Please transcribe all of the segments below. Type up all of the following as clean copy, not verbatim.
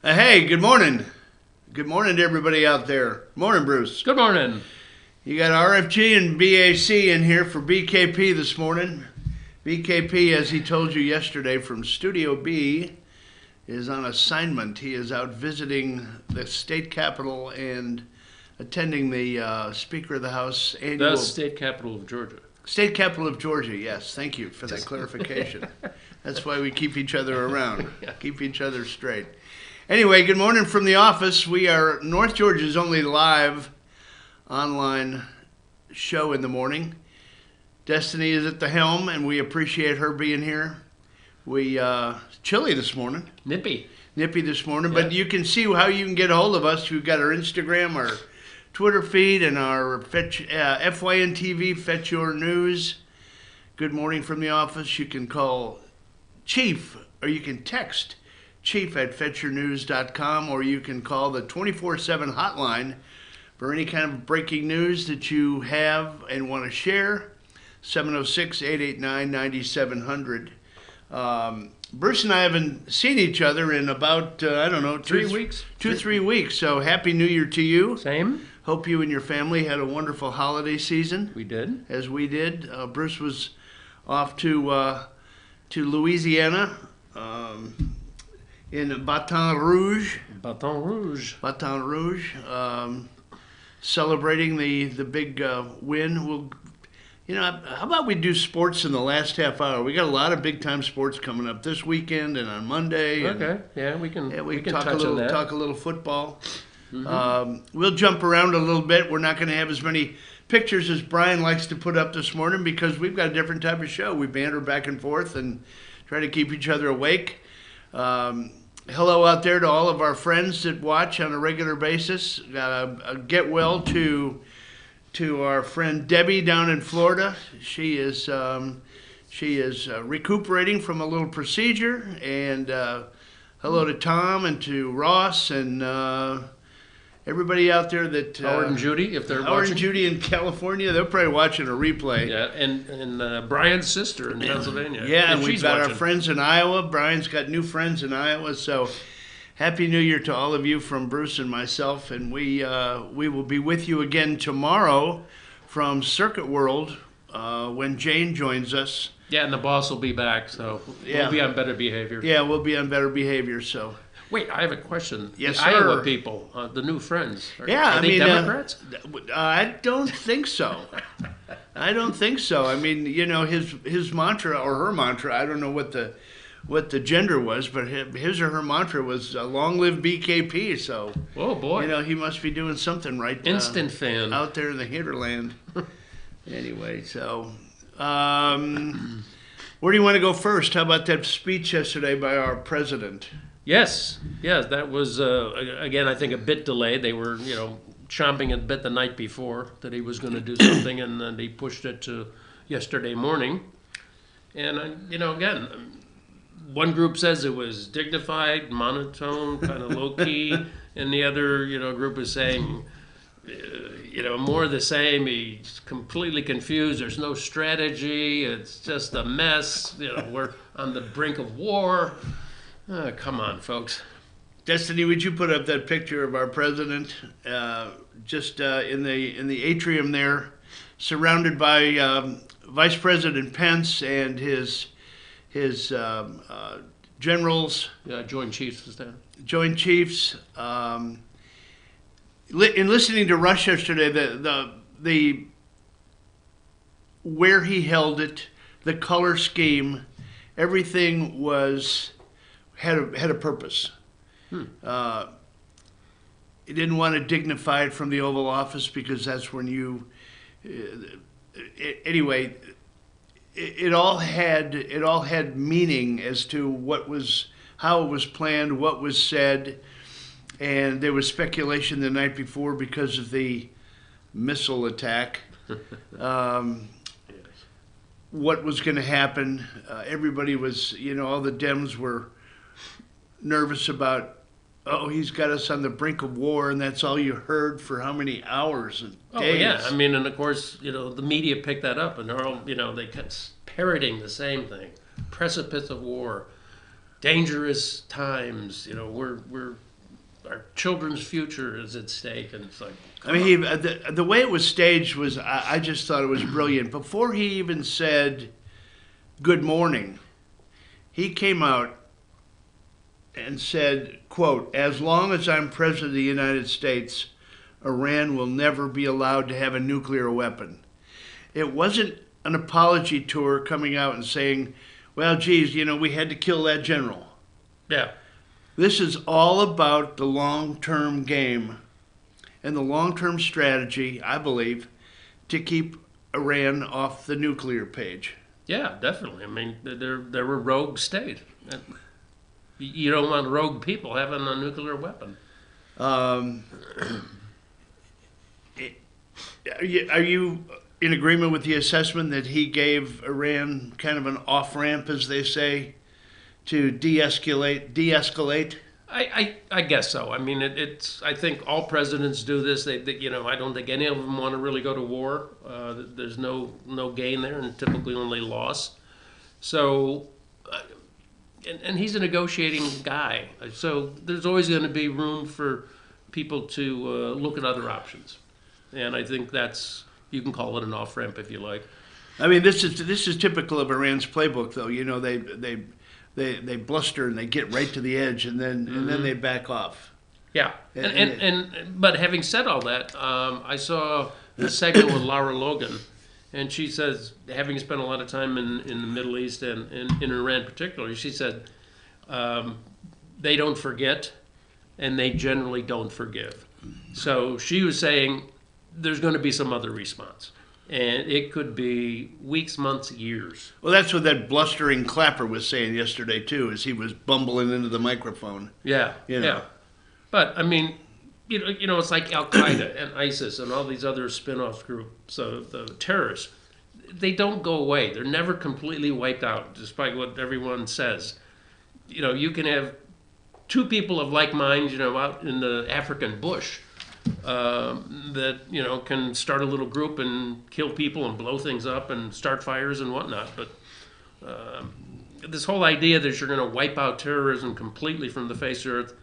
Hey, good morning. Good morning to everybody out there. Morning, Bruce. Good morning. You got RFG and BAC in here for BKP this morning. BKP, as he told you yesterday from Studio B, is on assignment. He is out visiting the state capitol and attending the Speaker of the House annual... The state capital of Georgia. State capital of Georgia, yes. Thank you for that clarification. That's why we keep each other around, keep each other straight. Anyway, good morning from the office. We are North Georgia's only live online show in the morning. Destiny is at the helm, and we appreciate her being here. Chilly this morning. Nippy this morning, but you can see how you can get a hold of us. We've got our Instagram, our Twitter feed, and our FYN TV, Fetch Your News. Good morning from the office. You can call Chief, or you can text Chief at fetchyournews.com, or you can call the 24/7 hotline for any kind of breaking news that you have and want to share. 706-889-9700. Bruce and I haven't seen each other in about, 3 weeks. 3 weeks. So Happy New Year to you. Same. Hope you and your family had a wonderful holiday season. We did. As we did. Bruce was off to Louisiana, in Baton Rouge. Celebrating the big win. How about we do sports in the last half hour? We got a lot of big time sports coming up this weekend and on Monday. Okay, we can talk touch on that. Talk a little football. Mm-hmm. We'll jump around a little bit. We're not going to have as many pictures as Brian likes to put up this morning because we've got a different type of show. We banter back and forth and try to keep each other awake. Hello out there to all of our friends that watch on a regular basis. Get well to our friend Debbie down in Florida. She is recuperating from a little procedure. And hello to Tom and to Ross and everybody out there that Howard and Judy, if they're watching. Howard and Judy in California, they're probably watching a replay. Yeah, and Brian's sister in Pennsylvania. Yeah, and we've got our friends in Iowa. Brian's got new friends in Iowa, so Happy New Year to all of you from Bruce and myself, and we will be with you again tomorrow from Circuit World when Jane joins us. Yeah, and the boss will be back, so we'll be on better behavior. Yeah, we'll be on better behavior, so... Wait, I have a question. Yes, the sir. Iowa people, the new friends. Are they Democrats? I don't think so. I don't think so. I mean, his mantra or her mantra, I don't know what the gender was, but his or her mantra was "Long live BKP." So, oh boy, he must be doing something right. Instant fan out there in the hinterland. Anyway, so where do you want to go first? How about that speech yesterday by our president? Yes, that was, again, I think a bit delayed. They were, chomping at the bit the night before that he was going to do something, and then he pushed it to yesterday morning. And, again, one group says it was dignified, monotone, kind of low-key, and the other, group is saying, more of the same. He's completely confused. There's no strategy. It's just a mess. We're on the brink of war. Come on, folks. Destiny, would you put up that picture of our president just in the atrium there, surrounded by Vice President Pence and his generals? Yeah, Joint Chiefs was there. Joint Chiefs. In listening to Rush yesterday, the where he held it, the color scheme, everything had a purpose. He didn't want to dignify it from the Oval Office because that's when you... anyway, it all had meaning as to how it was planned, what was said, and there was speculation the night before because of the missile attack. What was going to happen? Everybody was, all the Dems were nervous about, he's got us on the brink of war, and that's all you heard for how many hours and days. Oh, yeah. I mean, and of course, the media picked that up, and they're all, they kept parroting the same thing. Precipice of war, dangerous times, we're our children's future is at stake, and it's like, I mean, the way it was staged was, I just thought it was brilliant. Before he even said good morning, he came out and said, quote, "As long as I'm president of the United States, Iran will never be allowed to have a nuclear weapon." It wasn't an apology tour coming out and saying, well, geez, we had to kill that general. yeah. This is all about the long-term game and the long-term strategy, I believe, to keep Iran off the nuclear page. Yeah, definitely. I mean, they're a rogue state. You don't want rogue people having a nuclear weapon. Are you in agreement with the assessment that he gave Iran kind of an off-ramp, as they say, to de-escalate? I guess so. I mean, it's. I think all presidents do this. I don't think any of them want to really go to war. There's no gain there, and typically only loss. So, and he's a negotiating guy. So there's always going to be room for people to look at other options, and I think you can call it an off ramp if you like. I mean, this is typical of Iran's playbook, though. They bluster and they get right to the edge, and then they back off. Yeah, but having said all that, I saw a segment with Lara Logan, and she says, having spent a lot of time in the Middle East and in Iran particularly, she said they don't forget, and they generally don't forgive. So she was saying there's going to be some other response. And it could be weeks, months, years. Well, that's what that blustering Clapper was saying yesterday, too, as he was bumbling into the microphone. Yeah, yeah. But, I mean, it's like Al-Qaeda and ISIS and all these other spin-off groups of the terrorists. They don't go away. They're never completely wiped out, despite what everyone says. You can have two people of like minds, out in the African bush, that can start a little group and kill people and blow things up and start fires and whatnot. But this whole idea that you're going to wipe out terrorism completely from the face of the earth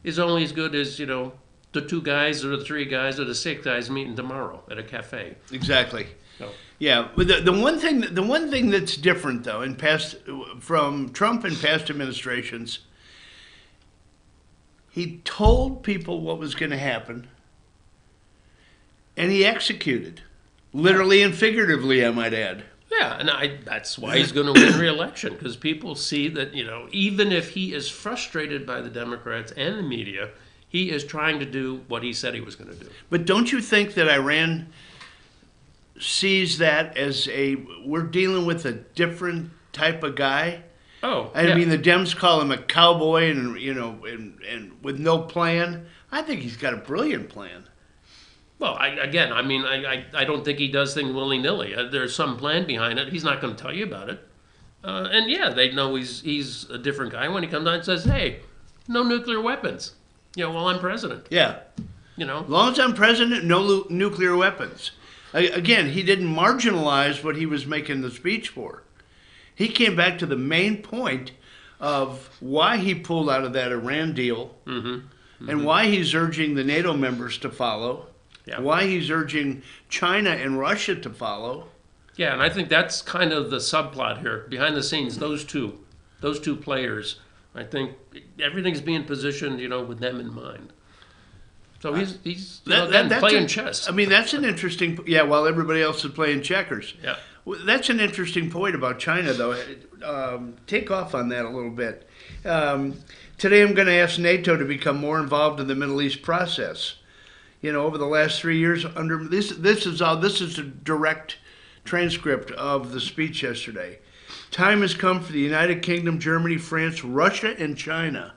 is only as good as the two guys or the three guys or the six guys meeting tomorrow at a cafe. Exactly. So. Yeah, but the one thing that's different though from Trump and past administrations, he told people what was going to happen. And he executed, literally and figuratively, I might add. Yeah, and that's why he's going to win re-election, because people see that, even if he is frustrated by the Democrats and the media, he is trying to do what he said he was going to do. But don't you think that Iran sees that as we're dealing with a different type of guy? Oh, I mean, the Dems call him a cowboy and with no plan. I think he's got a brilliant plan. Well, I don't think he does things willy-nilly. There's some plan behind it. He's not going to tell you about it. And yeah, they know he's a different guy when he comes out and says, hey, no nuclear weapons, while I'm president. Yeah. As long as I'm president, no nuclear weapons. Again, he didn't marginalize what he was making the speech for. He came back to the main point of why he pulled out of that Iran deal and why he's urging the NATO members to follow. Yeah. Why he's urging China and Russia to follow. Yeah, and I think that's kind of the subplot here. Behind the scenes, those two players, I think everything's being positioned, with them in mind. So he's playing chess. I mean, that's an interesting, while everybody else is playing checkers. Yeah. That's an interesting point about China, though. Take off on that a little bit. Today I'm going to ask NATO to become more involved in the Middle East process. Over the last 3 years, this is a direct transcript of the speech yesterday. Time has come for the United Kingdom, Germany, France, Russia, and China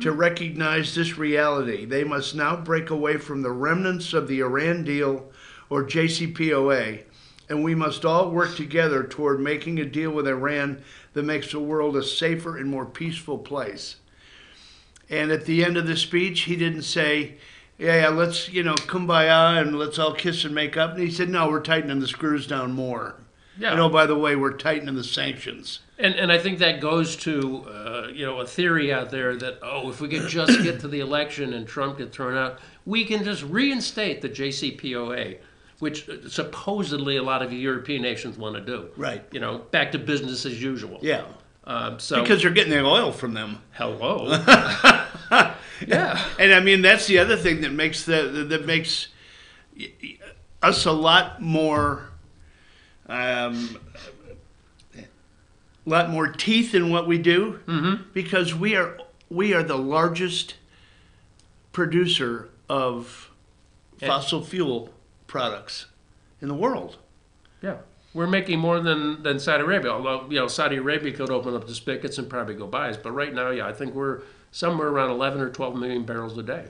to recognize this reality. They must now break away from the remnants of the Iran deal or JCPOA, and we must all work together toward making a deal with Iran that makes the world a safer and more peaceful place. And at the end of the speech, he didn't say, yeah, let's, kumbaya and let's all kiss and make up. And he said, no, we're tightening the screws down more. Yeah. By the way, we're tightening the sanctions. And I think that goes to, a theory out there that, if we could just get to the election and Trump get thrown out, we can just reinstate the JCPOA, which supposedly a lot of European nations want to do. Right. Back to business as usual. Yeah. So because they're getting the oil from them. Hello. Yeah. And I mean, that's the other thing that makes us a lot more teeth in what we do, because we are the largest producer of fossil fuel products in the world. Yeah. We're making more than Saudi Arabia, although, Saudi Arabia could open up the spigots and probably go by us. But right now, I think we're somewhere around 11 or 12 million barrels a day.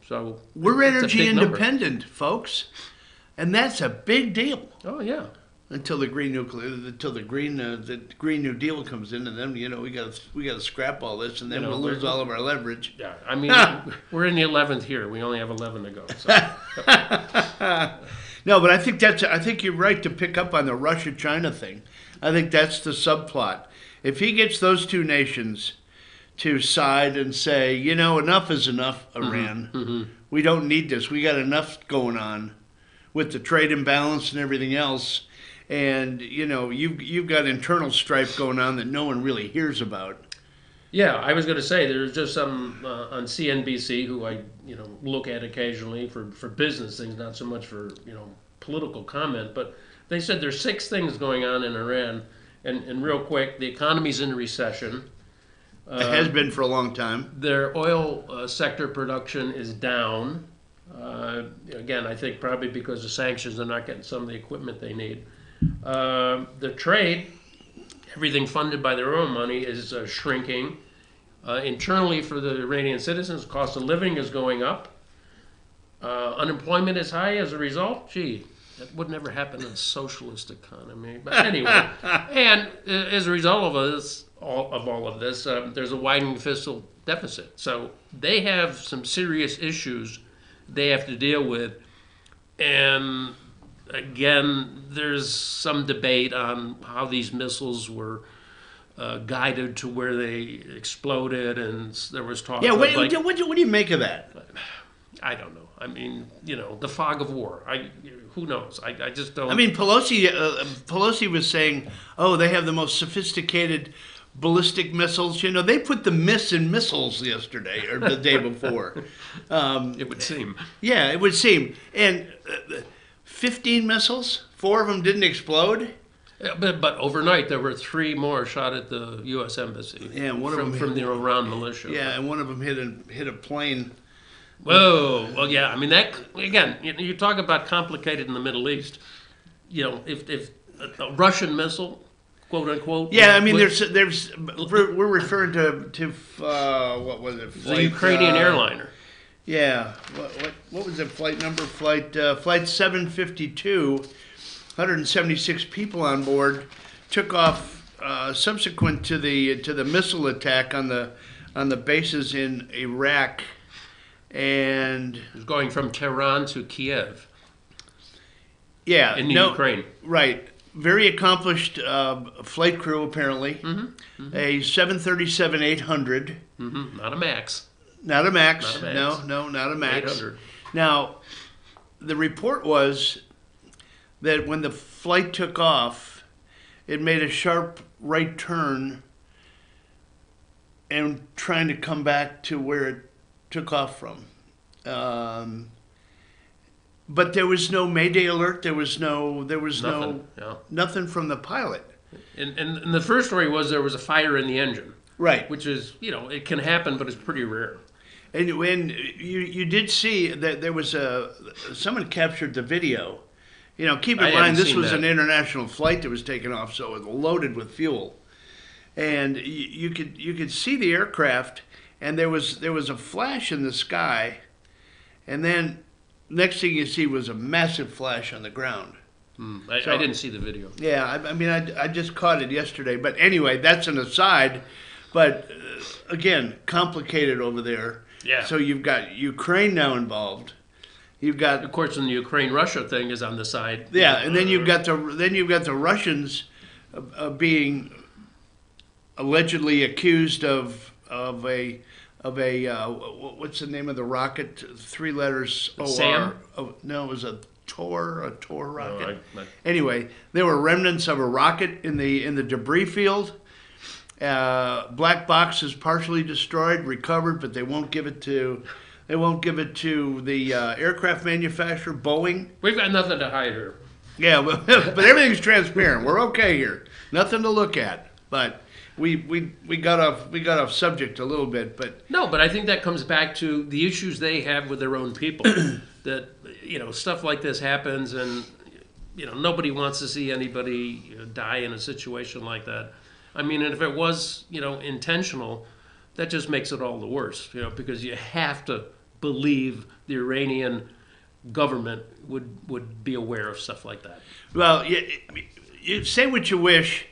So we're energy independent, folks. And that's a big deal. Oh, yeah. Until the Green New Deal comes in, and then we got to scrap all this, and then we'll lose all of our leverage. Yeah, I mean, we're in the 11th here. We only have 11 to go. So. No, but I think you're right to pick up on the Russia-China thing. I think that's the subplot. If he gets those two nations to side and say, enough is enough, Iran. We don't need this. We got enough going on with the trade imbalance and everything else. And, you've got internal strife going on that no one really hears about. Yeah, I was going to say, there's just some on CNBC who I, look at occasionally for business things, not so much for, political comment. But they said there's 6 things going on in Iran. And real quick, the economy's in recession. It has been for a long time. Their oil sector production is down. Again, I think probably because of sanctions, they're not getting some of the equipment they need. The trade, everything funded by their own money, is shrinking. Internally for the Iranian citizens, cost of living is going up. Unemployment is high as a result. Gee, that would never happen in a socialist economy. But anyway, and as a result of all of this, there's a widening fiscal deficit. So they have some serious issues they have to deal with. And again, there's some debate on how these missiles were guided to where they exploded, and there was talk. Yeah, what do you make of that? I don't know. I mean, the fog of war. Who knows? I just don't. I mean, Pelosi was saying, they have the most sophisticated ballistic missiles. They put the miss in missiles yesterday or the day before. It would seem. Yeah, it would seem. And 15 missiles, 4 of them didn't explode. Yeah, but overnight there were 3 more shot at the U.S. Embassy. Yeah, and one of them from the Iran militia. Yeah, and one of them hit a plane. Whoa! Well, yeah. I mean, that again. You talk about complicated in the Middle East. If a Russian missile, quote unquote. Yeah, I mean, we're referring to what was it? The Ukrainian airliner. Yeah. What was the flight number? Flight 752. 176 people on board. Took off subsequent to the missile attack on the bases in Iraq. And it was going from Tehran to Kiev. Yeah, in Ukraine. Right. Very accomplished flight crew, apparently. A 737-800. Not a Max. Not a Max. No, not a Max. 800. Now, the report was that when the flight took off, it made a sharp right turn and trying to come back to where it took off from. But there was no Mayday alert. There was nothing from the pilot. And the first story was there was a fire in the engine. Right. Which is, it can happen, but it's pretty rare. And when you did see that there was someone captured the video. Keep in mind this was an international flight that was taken off, so it was loaded with fuel. And you could see the aircraft, and there was a flash in the sky, and then next thing you see was a massive flash on the ground. I didn't see the video. Yeah, I mean, I just caught it yesterday. But anyway, that's an aside. But again, complicated over there. Yeah. So you've got Ukraine now involved. You've got, of course, and the Ukraine-Russia thing is on the side. Yeah, and then you've got the Russians being allegedly accused of a what's the name of the rocket? 3 letters. OR. Sam? Oh, no, it was a Tor rocket. No, Anyway, there were remnants of a rocket in the debris field. Black box is partially destroyed, recovered, but they won't give it to the aircraft manufacturer, Boeing. We've got nothing to hide here. Yeah, but everything's transparent. We're okay here. Nothing to look at. But we got off subject a little bit. But No, but I think that comes back to the issues they have with their own people. That, stuff like this happens, and nobody wants to see anybody die in a situation like that. I mean, and if it was intentional, that just makes it all the worse. Because you have to believe the Iranian government would be aware of stuff like that. well, you say what you wish.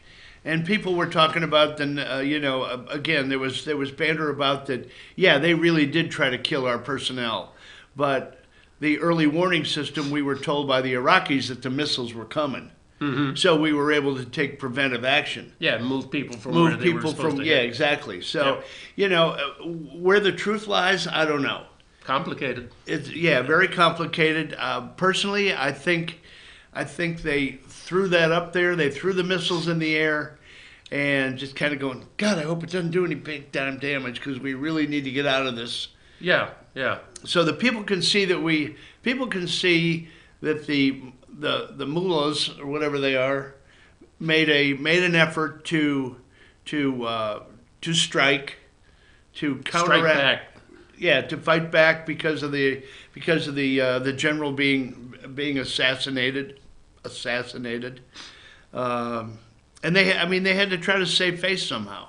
And people were talking about, again, there was banter about that. Yeah, they really did try to kill our personnel, but the early warning system, we were told by the Iraqis that the missiles were coming, so we were able to take preventive action. Yeah, move people from where they were supposed to hit. Exactly. So where the truth lies, I don't know. Complicated. It's very complicated. Personally, I think they threw that up there. They threw the missiles in the air, and just kind of going, God, I hope it doesn't do any big time damage because we really need to get out of this. Yeah. So that people can see that the mullahs or whatever they are made an effort to strike, to counteract. Strike back. Yeah, to fight back because of the general being assassinated, and they had to try to save face somehow,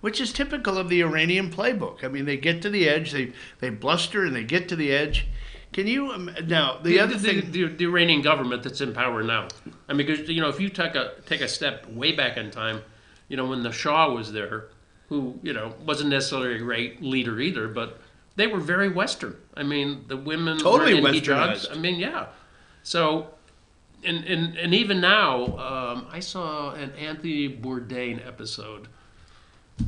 which is typical of the Iranian playbook. I mean, they get to the edge, they bluster, and they get to the edge. Can you now the other thing? The Iranian government that's in power now. I mean, because if you take a step way back in time, when the Shah was there, who wasn't necessarily a great leader either, but they were very Western. I mean, the women totally were in Westernized. hijabs. I mean, yeah. So, and even now, I saw an Anthony Bourdain episode,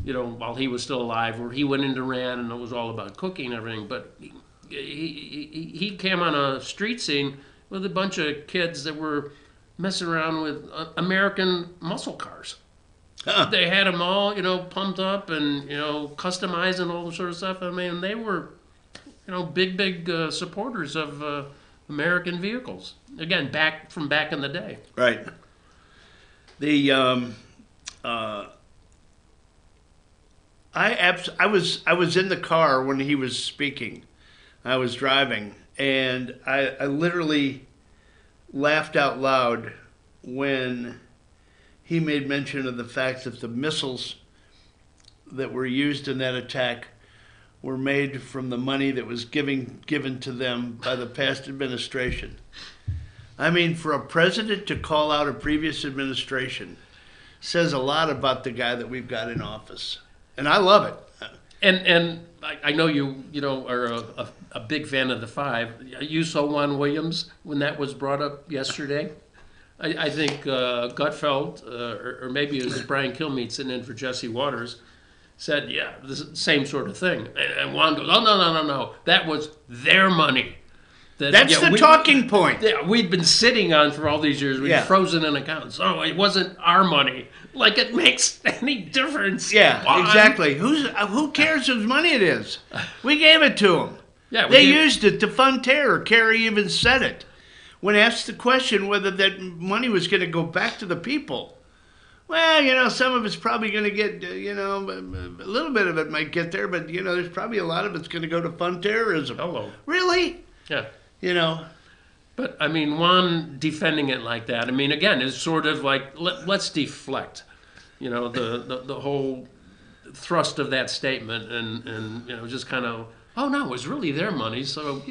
while he was still alive, where he went into Iran and it was all about cooking and everything. But he came on a street scene with a bunch of kids that were messing around with American muscle cars. Huh. They had them all, pumped up and, customized and all the sort of stuff. I mean, they were, big supporters of American vehicles. Again, back in the day. Right. I was in the car when he was speaking. I was driving, and I literally laughed out loud when he made mention of the fact that the missiles that were used in that attack were made from the money that was given to them by the past administration. I mean, for a president to call out a previous administration says a lot about the guy that we've got in office. And I love it. And I know you are a big fan of the Five. You saw Juan Williams when that was brought up yesterday. I think Gutfeld, or maybe it was Brian Kilmeade sitting in for Jesse Waters, said, yeah, the same sort of thing. And Juan goes, oh, no. That was their money. That's the talking point. Yeah, we'd been sitting on for all these years. We'd frozen in accounts. Oh, it wasn't our money. Like it makes any difference. Yeah, exactly. Who cares whose money it is? We gave it to them. Yeah, they used it to fund terror. Kerry even said it when asked the question whether that money was going to go back to the people. Well, some of it's probably going to get, a little bit of it might get there, but, there's probably a lot of it's going to go to fund terrorism. Hello. Really? Yeah. But, I mean, Juan defending it like that, I mean, again, is sort of like, let's deflect, the whole thrust of that statement and just kind of, oh, no, it was really their money, so,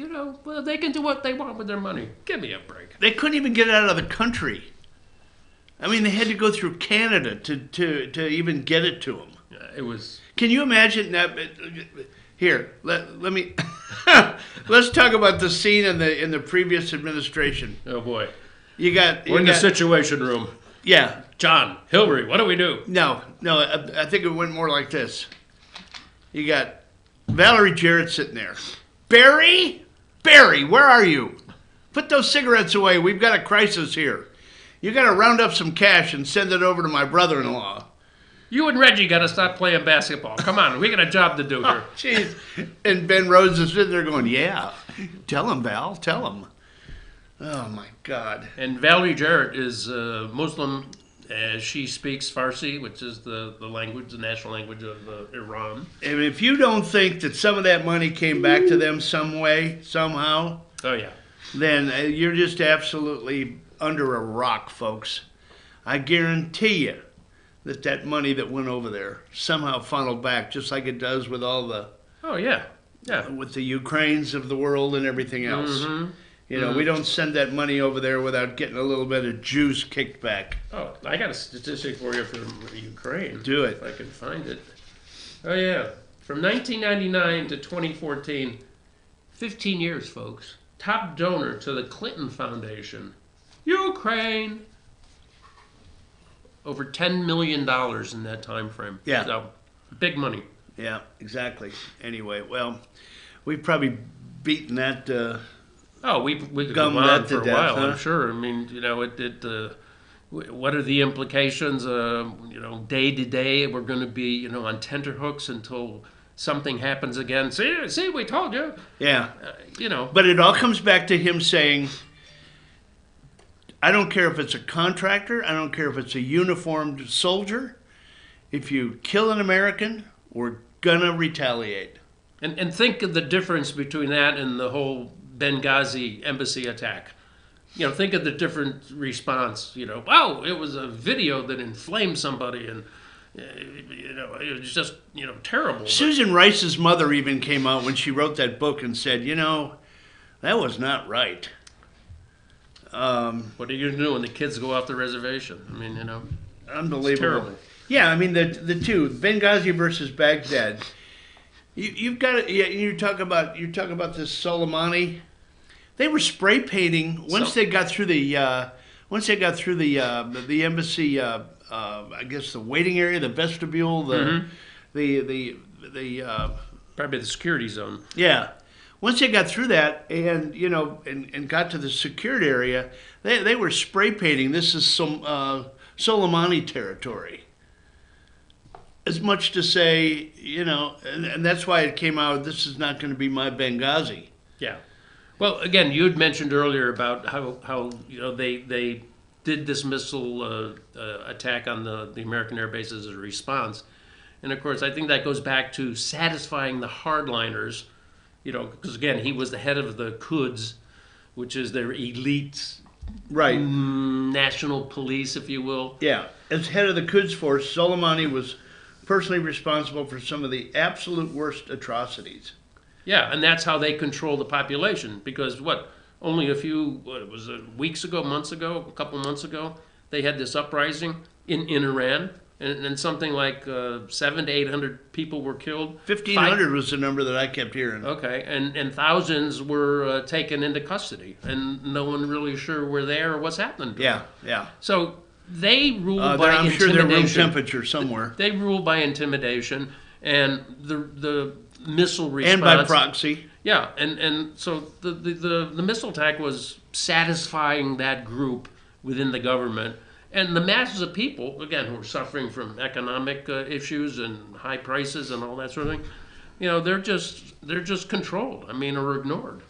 well, they can do what they want with their money. Give me a break. They couldn't even get it out of the country. I mean, they had to go through Canada to even get it to them. Yeah, it was... Can you imagine that? Here, let me... Let's talk about the scene in the previous administration. Oh, boy. We're in the Situation Room. Yeah. John, Hillary, what do we do? No, I think it went more like this. You got Valerie Jarrett sitting there. Barry, where are you? Put those cigarettes away. We've got a crisis here. You got to round up some cash and send it over to my brother-in-law. You and Reggie got to stop playing basketball. Come on, we got a job to do here. Jeez. And Ben Rhodes is sitting there going, yeah, tell him, Val, tell him. Oh, my God. And Valerie Jarrett is Muslim. She speaks Farsi, which is the language, the national language of Iran. And if you don't think that some of that money came back to them some way, somehow, oh yeah, then you're just absolutely under a rock, folks. I guarantee you that money that went over there somehow funneled back, just like it does with all the with the Ukraines of the world and everything else. Mm-hmm. You know, we don't send that money over there without getting a little bit of juice kicked back. Oh, I got a statistic for you from Ukraine. Do it. If I can find it. Oh, yeah. From 1999 to 2014, 15 years, folks. Top donor to the Clinton Foundation, Ukraine. Over $10 million in that time frame. Yeah. So, big money. Yeah, exactly. Anyway, well, we've probably beaten that... we could gum go on that to for a death, while, huh? I'm sure. I mean, you know, what are the implications? Day to day, we're going to be, on tenterhooks until something happens again. See, we told you. Yeah. But it all comes back to him saying, I don't care if it's a contractor, I don't care if it's a uniformed soldier. If you kill an American, we're gonna retaliate. And think of the difference between that and the whole Benghazi embassy attack. Think of the different response. Wow, it was a video that inflamed somebody, and it was just terrible. Susan Rice's mother even came out when she wrote that book and said, that was not right. What are you going to do when the kids go off the reservation? I mean, unbelievable. It's terrible. Yeah, I mean the two, Benghazi versus Baghdad. You've got to, you talk about this Soleimani. They were spray painting once they got through the embassy. I guess the waiting area, the vestibule, the probably the security zone. Yeah. Once they got through that and and got to the secured area, they were spray painting. This is some Soleimani territory. As much to say, and that's why it came out. This is not going to be my Benghazi. Yeah. Well, again, you had mentioned earlier about how they did this missile attack on the American air base as a response, and of course I think that goes back to satisfying the hardliners. Because again, he was the head of the Quds, which is their elite, national police, if you will. Yeah, as head of the Quds force, Soleimani was personally responsible for some of the absolute worst atrocities. Yeah, and that's how they control the population. Because only a few, weeks ago, months ago, a couple months ago, they had this uprising in Iran. And something like 700 to 800 people were killed. 1,500 was the number that I kept hearing. Okay, and thousands were taken into custody, and no one really sure were there or what's happening to them. Yeah. So they rule by intimidation. I'm sure they're room temperature somewhere. They rule by intimidation and the missile response. And by proxy. Yeah, and so the missile attack was satisfying that group within the government. And the masses of people, again, who are suffering from economic issues and high prices and all that sort of thing, they're just controlled. I mean, or ignored.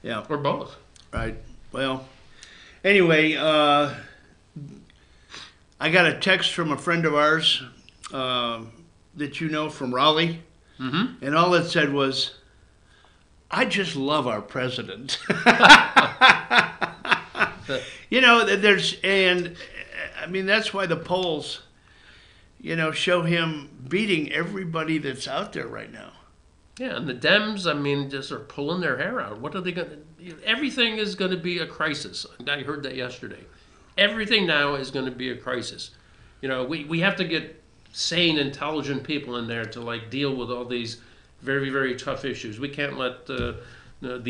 Yeah. Or both. Right. Well, anyway, I got a text from a friend of ours that from Raleigh, and all it said was, "I just love our president." That's why the polls, show him beating everybody that's out there right now. Yeah, and the Dems, just are pulling their hair out. What are they going to... Everything is going to be a crisis. I heard that yesterday. Everything now is going to be a crisis. We have to get sane, intelligent people in there to, deal with all these very, very tough issues. We can't let the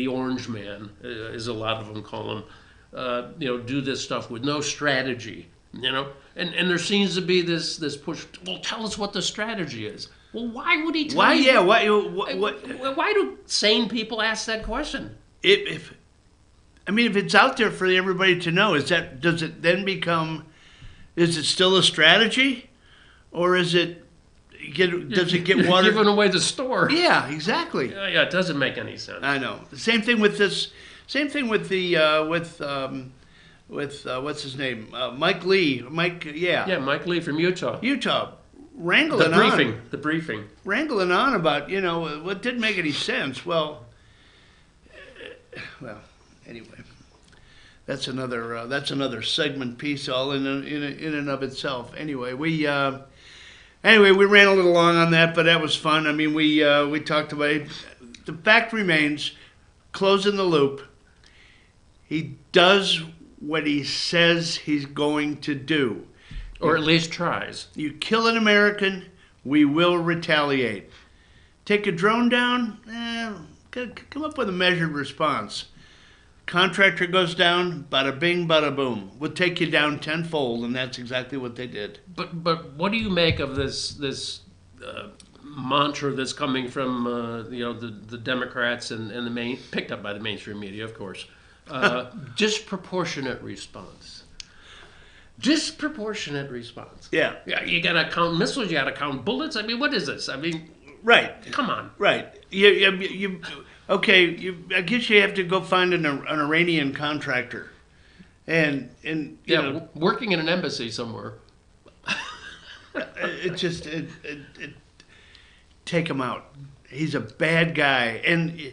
orange man, as a lot of them call him, do this stuff with no strategy. And there seems to be this push. Well, tell us what the strategy is. Well, why would he tell Why? you? Yeah. Why do sane people ask that question? If it's out there for everybody to know, does it then become? Is it still a strategy, or does it get watered? Giving away the store. Yeah, exactly. Yeah, it doesn't make any sense. I know. Same thing with this. Same thing with the what's his name? Mike Lee. Yeah, Mike Lee from Utah. Wrangling The briefing. Wrangling on about what didn't make any sense. Well, anyway, that's another segment piece all in and of itself. Anyway, we ran a little long on that, but that was fun. I mean, we talked about it. The fact remains, closing the loop. He does what he says he's going to do. Or at least tries. You kill an American, we will retaliate. Take a drone down, come up with a measured response. Contractor goes down, bada bing, bada boom. We'll take you down tenfold, and that's exactly what they did. But what do you make of this mantra that's coming from the Democrats and the picked up by the mainstream media, of course? Disproportionate response. Disproportionate response. Yeah. Yeah. You got to count missiles. You got to count bullets. I mean, what is this? I mean, right. Come on. Right. Okay. I guess you have to go find an Iranian contractor, and working in an embassy somewhere. Take him out. He's a bad guy. And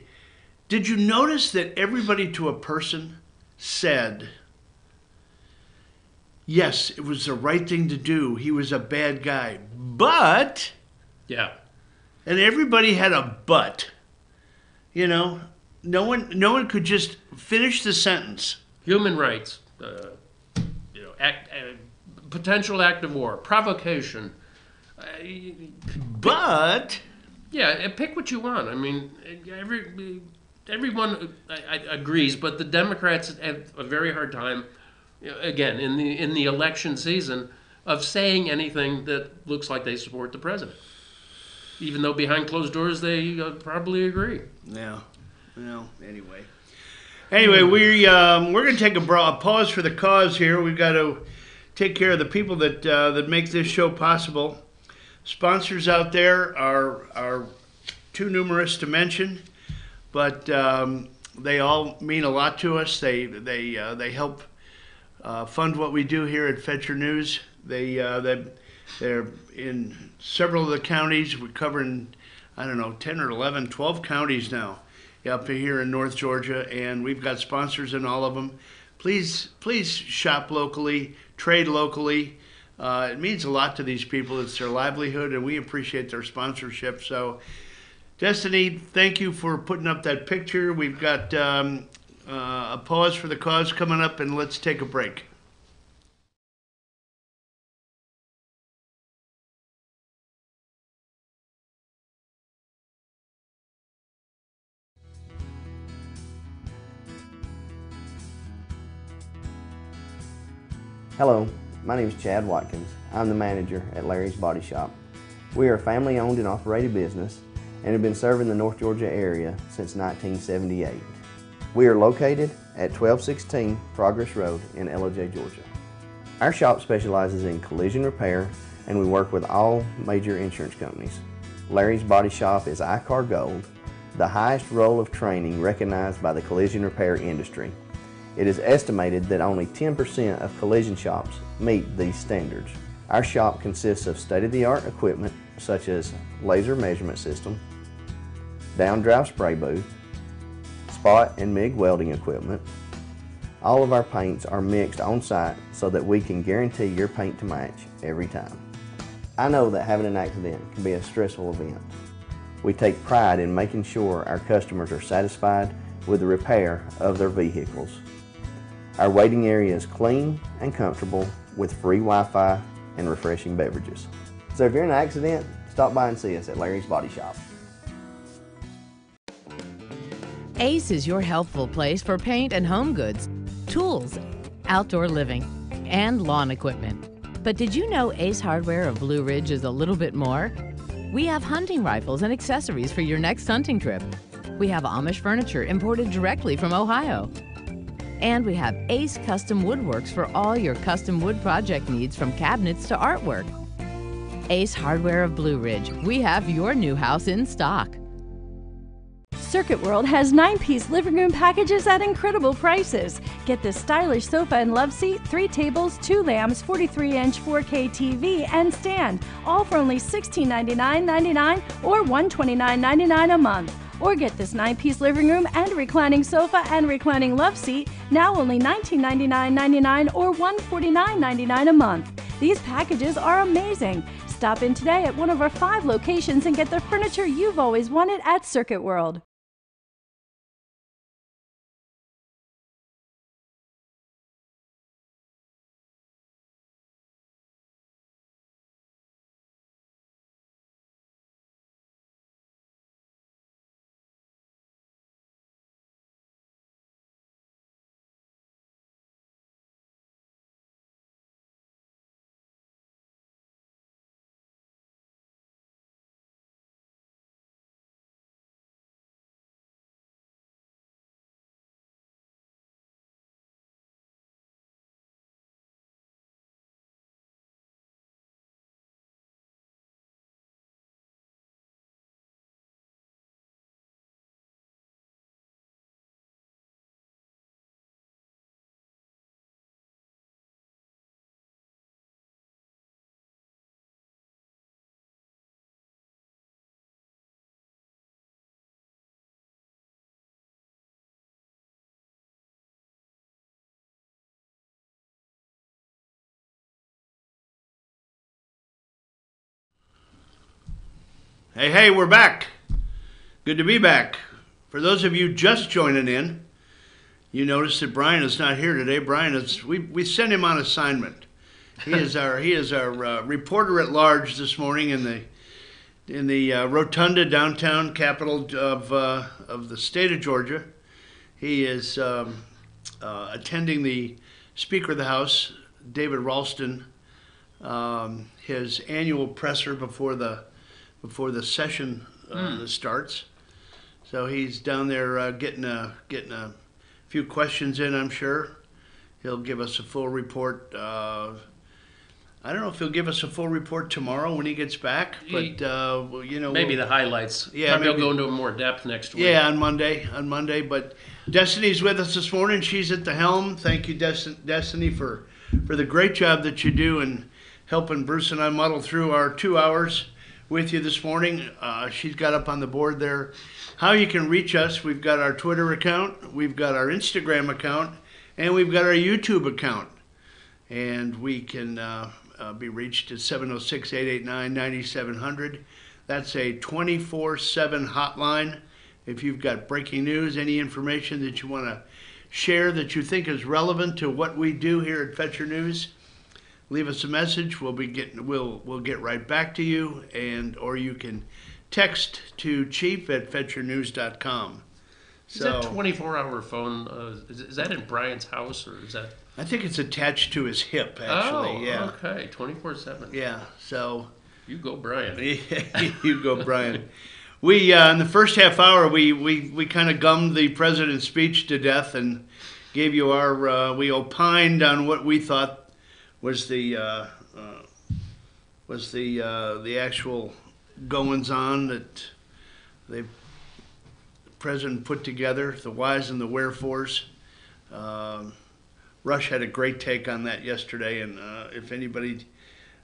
did you notice that everybody to a person said, yes, it was the right thing to do. He was a bad guy. But. Yeah. And everybody had a but. No one could just finish the sentence. Human rights. Potential act of war. Provocation. But. Yeah, pick what you want. I mean, everyone agrees, but the Democrats have a very hard time, again, in the election season, of saying anything that looks like they support the president, even though behind closed doors they probably agree. Yeah. Well, anyway, we're going to take a pause for the cause here. We've got to take care of the people that make this show possible. Sponsors out there are too numerous to mention, but they all mean a lot to us. They help fund what we do here at Fetcher News. They're in several of the counties. We're covering 10 or 11, 12 counties now up here in North Georgia, and we've got sponsors in all of them. Please shop locally, trade locally. It means a lot to these people. It's their livelihood, and we appreciate their sponsorship. So, Destiny, thank you for putting up that picture. We've got a pause for the cause coming up, and let's take a break. Hello, my name is Chad Watkins. I'm the manager at Larry's Body Shop. We are a family-owned and operated business and have been serving the North Georgia area since 1978. We are located at 1216 Progress Road in LOJ, Georgia. Our shop specializes in collision repair, and we work with all major insurance companies. Larry's Body Shop is ICAR Gold, the highest role of training recognized by the collision repair industry. It is estimated that only 10% of collision shops meet these standards. Our shop consists of state-of-the-art equipment such as laser measurement system, down-drive spray booth, spot and MIG welding equipment. All of our paints are mixed on site so that we can guarantee your paint to match every time. I know that having an accident can be a stressful event. We take pride in making sure our customers are satisfied with the repair of their vehicles. Our waiting area is clean and comfortable with free Wi-Fi and refreshing beverages. So if you're in an accident, stop by and see us at Larry's Body Shop. Ace is your healthful place for paint and home goods, tools, outdoor living, and lawn equipment. But did you know Ace Hardware of Blue Ridge is a little bit more? We have hunting rifles and accessories for your next hunting trip. We have Amish furniture imported directly from Ohio. And we have Ace Custom Woodworks for all your custom wood project needs, from cabinets to artwork. Ace Hardware of Blue Ridge, we have your new house in stock. Circuit World has 9-piece living room packages at incredible prices. Get this stylish sofa and love seat, 3 tables, 2 lamps, 43-inch 4K TV, and stand, all for only $1699.99 or $129.99 a month. Or get this 9-piece living room and reclining sofa and reclining love seat, now only $1999.99 or $149.99 a month. These packages are amazing. Stop in today at one of our 5 locations and get the furniture you've always wanted at Circuit World. Hey, we're back. Good to be back. For those of you just joining in, you notice that Brian is not here today. Brian is, we sent him on assignment. He is our reporter at large this morning in the rotunda downtown capital of the state of Georgia. He is attending the Speaker of the House, David Ralston, his annual presser before the session starts. So he's down there getting a few questions in, I'm sure. He'll give us a full report. I don't know if he'll give us a full report tomorrow when he gets back, but maybe the highlights. Yeah, maybe he'll go into more depth next week. Yeah, on Monday. But Destiny's with us this morning. She's at the helm. Thank you, Destiny, for the great job that you do in helping Bruce and I muddle through our 2 hours with you this morning. She's got up on the board there how you can reach us. We've got our Twitter account, we've got our Instagram account, and we've got our YouTube account. And we can be reached at 706-889-9700. That's a 24/7 hotline. If you've got breaking news, any information that you want to share that you think is relevant to what we do here at Fetcher News, leave us a message. We'll get right back to you, or you can text to chief@fetchernews.com. Is that 24-hour phone? Is that in Brian's house, or is that? I think it's attached to his hip, actually. Oh, yeah. Okay, 24/7. Yeah. So. You go, Brian. You go, Brian. We in the first half hour we kind of gummed the president's speech to death and gave you our we opined on what we thought was the actual goings on that the president put together, the whys and the wherefores. Rush had a great take on that yesterday, and if anybody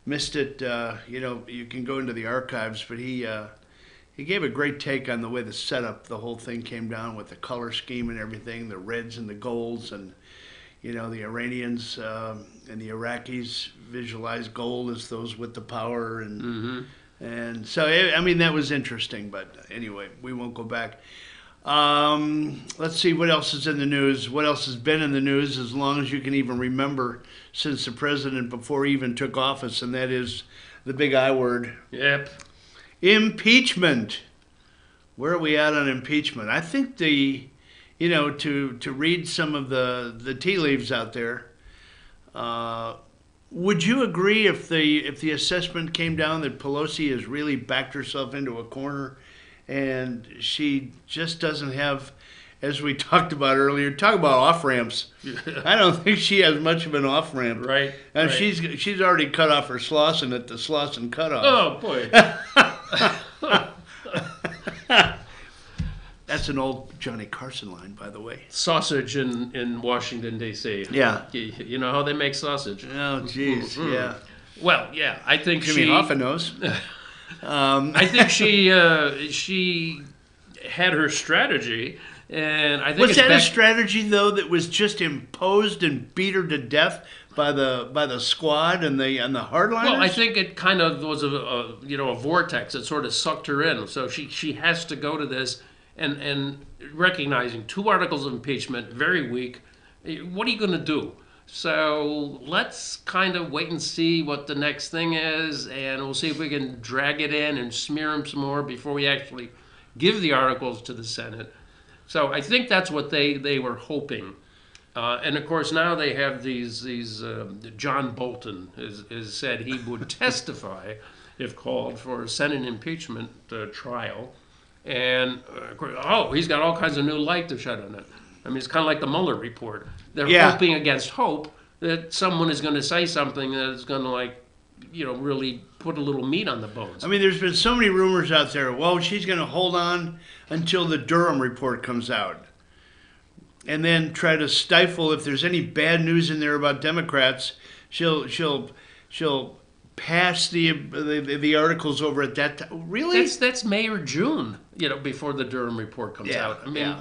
missed it, you can go into the archives. But he gave a great take on the way the whole thing came down with the color scheme and everything, the reds and the golds, and the Iranians and the Iraqis visualize gold as those with the power, and so that was interesting. But anyway, we won't go back. Let's see what else is in the news. What else has been in the news as long as you can even remember since the president before he even took office, and that is the big I word. Yep. Impeachment. Where are we at on impeachment? I think to read some of the tea leaves out there, Would you agree if the assessment came down that Pelosi has really backed herself into a corner, and she just doesn't have, as we talked about earlier, talk about off ramps. I don't think she has much of an off ramp. Right. And right. she's already cut off her Slauson at the Slauson cutoff. Oh boy. That's an old Johnny Carson line, by the way. Sausage in Washington, D.C. Yeah. You know how they make sausage? Oh, jeez, yeah. Well, yeah, I think Jimmy Hoffa knows. I think she had her strategy, and I think Was it's that a back- strategy though that was just imposed and beat her to death by the squad and the hardliners? Well, I think it kind of was a vortex that sort of sucked her in. So she has to go to this and recognizing 2 articles of impeachment, very weak. What are you going to do? So let's kind of wait and see what the next thing is, and we'll see if we can drag it in and smear them some more before we actually give the articles to the Senate. So I think that's what they were hoping. And of course now they have these John Bolton has said he would testify if called for a Senate impeachment trial. And of course, he's got all kinds of new light to shed on it. I mean, it's kind of like the Mueller report. They're hoping against hope that someone is going to say something that is going to, really put a little meat on the bones. I mean, there's been so many rumors out there. Well, she's going to hold on until the Durham report comes out, and then try to stifle if there's any bad news in there about Democrats. She'll pass the articles over at that time. Really? That's May or June, before the Durham report comes out. I mean,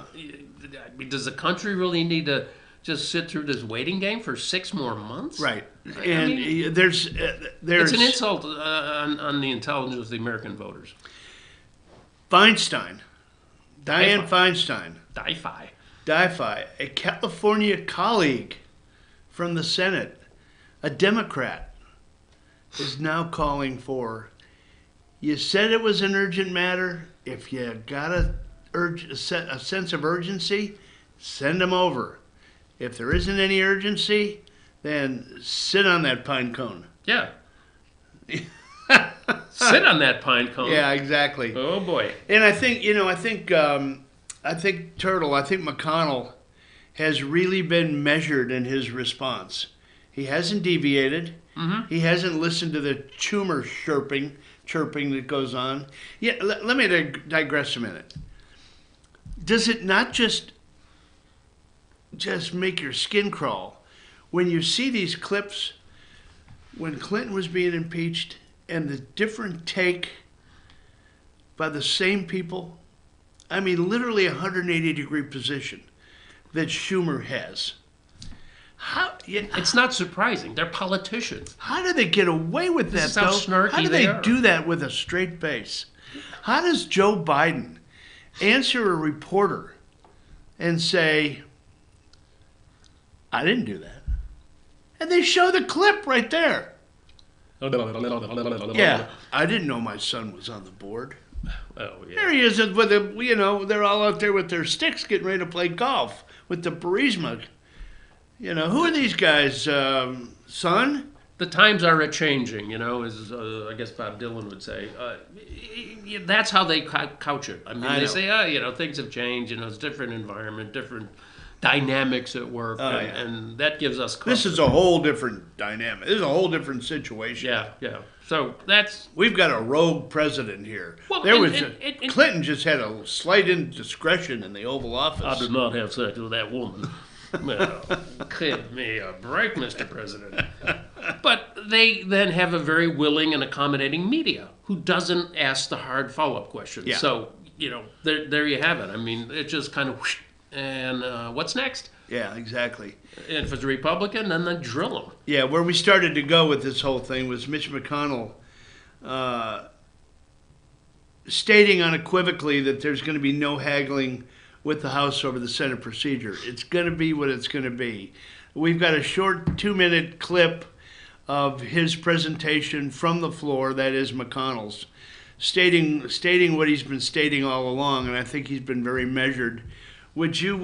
does the country really need to just sit through this waiting game for 6 more months? Right. And there's it's an insult on the intelligence of the American voters. Dianne Feinstein. DiFi, a California colleague from the Senate, a Democrat, is now calling for, you said it was an urgent matter. If you got a sense of urgency, send them over. If there isn't any urgency, then sit on that pine cone. Yeah. Sit on that pine cone. Yeah, exactly. Oh boy. And I think McConnell has really been measured in his response. He hasn't deviated. Mm-hmm. He hasn't listened to the Schumer chirping that goes on. Yeah, let me digress a minute. Does it not just make your skin crawl when you see these clips when Clinton was being impeached and the different take by the same people? I mean, literally 180-degree position that Schumer has. It's not surprising. They're politicians. How do they get away with that, This is how snarky How do they they are. do that with a straight face? How does Joe Biden answer a reporter and say, I didn't do that? And they show the clip right there. Yeah, I didn't know my son was on the board. Oh, yeah. There he is with they're all out there with their sticks getting ready to play golf with the Burisma. Who are these guys, son? The times are a-changing, as I guess Bob Dylan would say. That's how they couch it. I mean, they say, things have changed, it's a different environment, different dynamics at work, and that gives us comfort. This is a whole different dynamic. This is a whole different situation. Yeah. So we've got a rogue president here. Well, Clinton just had a slight indiscretion in the Oval Office. I did not have sex with that woman. Well, give me a break, Mr. President. But they then have a very willing and accommodating media who doesn't ask the hard follow-up questions. Yeah. So, there you have it. I mean, it just kind of whoosh, and what's next? Yeah, exactly. And if it's a Republican, then they drill them. Yeah, where we started to go with this whole thing was Mitch McConnell stating unequivocally that there's going to be no haggling with the House over the Senate procedure. It's going to be what it's going to be. We've got a short 2-minute clip of his presentation from the floor, that is McConnell's, stating what he's been stating all along, and I think he's been very measured. Would you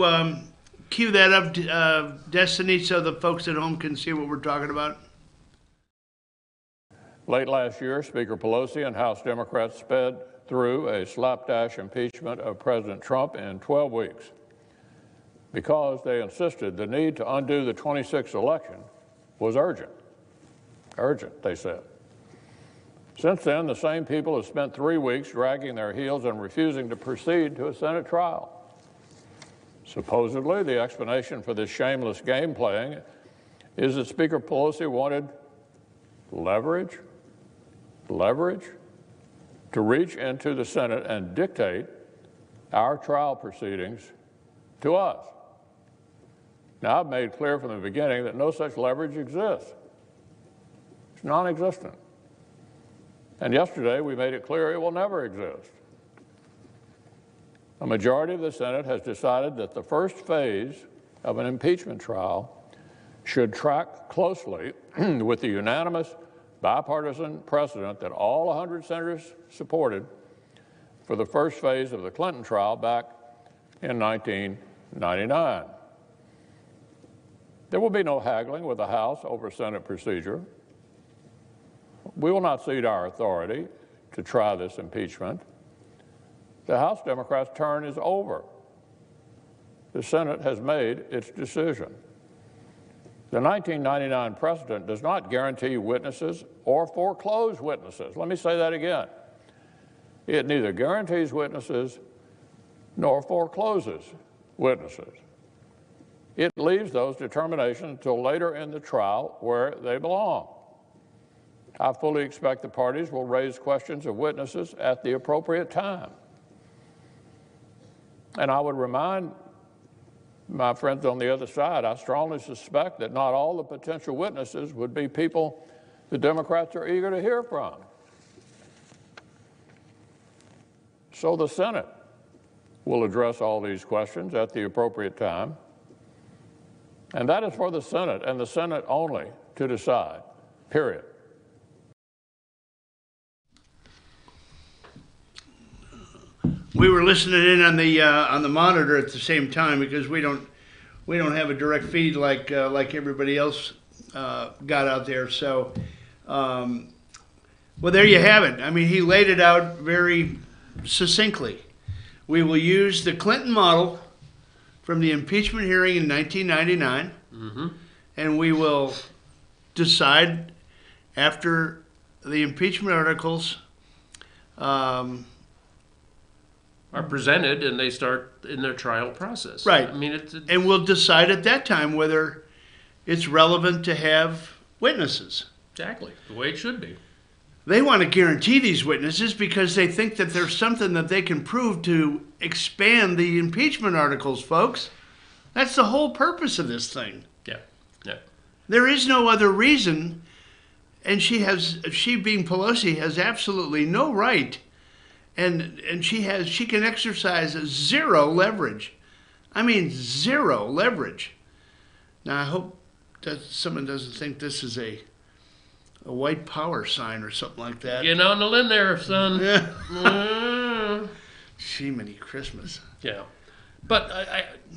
cue that up, Destiny, so the folks at home can see what we're talking about? Late last year, Speaker Pelosi and House Democrats sped through a slapdash impeachment of President Trump in 12 weeks because they insisted the need to undo the 26th election was urgent. Urgent, they said. Since then, the same people have spent 3 weeks dragging their heels and refusing to proceed to a Senate trial. Supposedly, the explanation for this shameless game playing is that Speaker Pelosi wanted leverage to reach into the Senate and dictate our trial proceedings to us. Now, I've made clear from the beginning that no such leverage exists. It's non-existent. And yesterday, we made it clear it will never exist. A majority of the Senate has decided that the first phase of an impeachment trial should track closely with the unanimous bipartisan precedent that all 100 senators supported for the first phase of the Clinton trial back in 1999. There will be no haggling with the House over Senate procedure. We will not cede our authority to try this impeachment. The House Democrats' turn is over. The Senate has made its decision. The 1999 precedent does not guarantee witnesses or foreclose witnesses. Let me say that again. It neither guarantees witnesses nor forecloses witnesses. It leaves those determinations until later in the trial where they belong. I fully expect the parties will raise questions of witnesses at the appropriate time. And I would remind my friends on the other side, I strongly suspect that not all the potential witnesses would be people the Democrats are eager to hear from. So the Senate will address all these questions at the appropriate time. And that is for the Senate and the Senate only to decide, period. We were listening in on the monitor at the same time because we don't have a direct feed like everybody else got out there. So, well, there you have it. I mean, he laid it out very succinctly. We will use the Clinton model from the impeachment hearing in 1999, and we will decide after the impeachment articles are presented and they start in their trial process. Right. I mean, and we'll decide at that time whether it's relevant to have witnesses. Exactly the way it should be. They want to guarantee these witnesses because they think that there's something that they can prove to expand the impeachment articles, folks. That's the whole purpose of this thing. Yeah. There is no other reason, and she being Pelosi has absolutely no right. And she can exercise zero leverage. I mean, zero leverage. Now, I hope that someone doesn't think this is a white power sign or something like that. Getting on the limb there, son. Yeah. Jiminy Christmas. Yeah. But,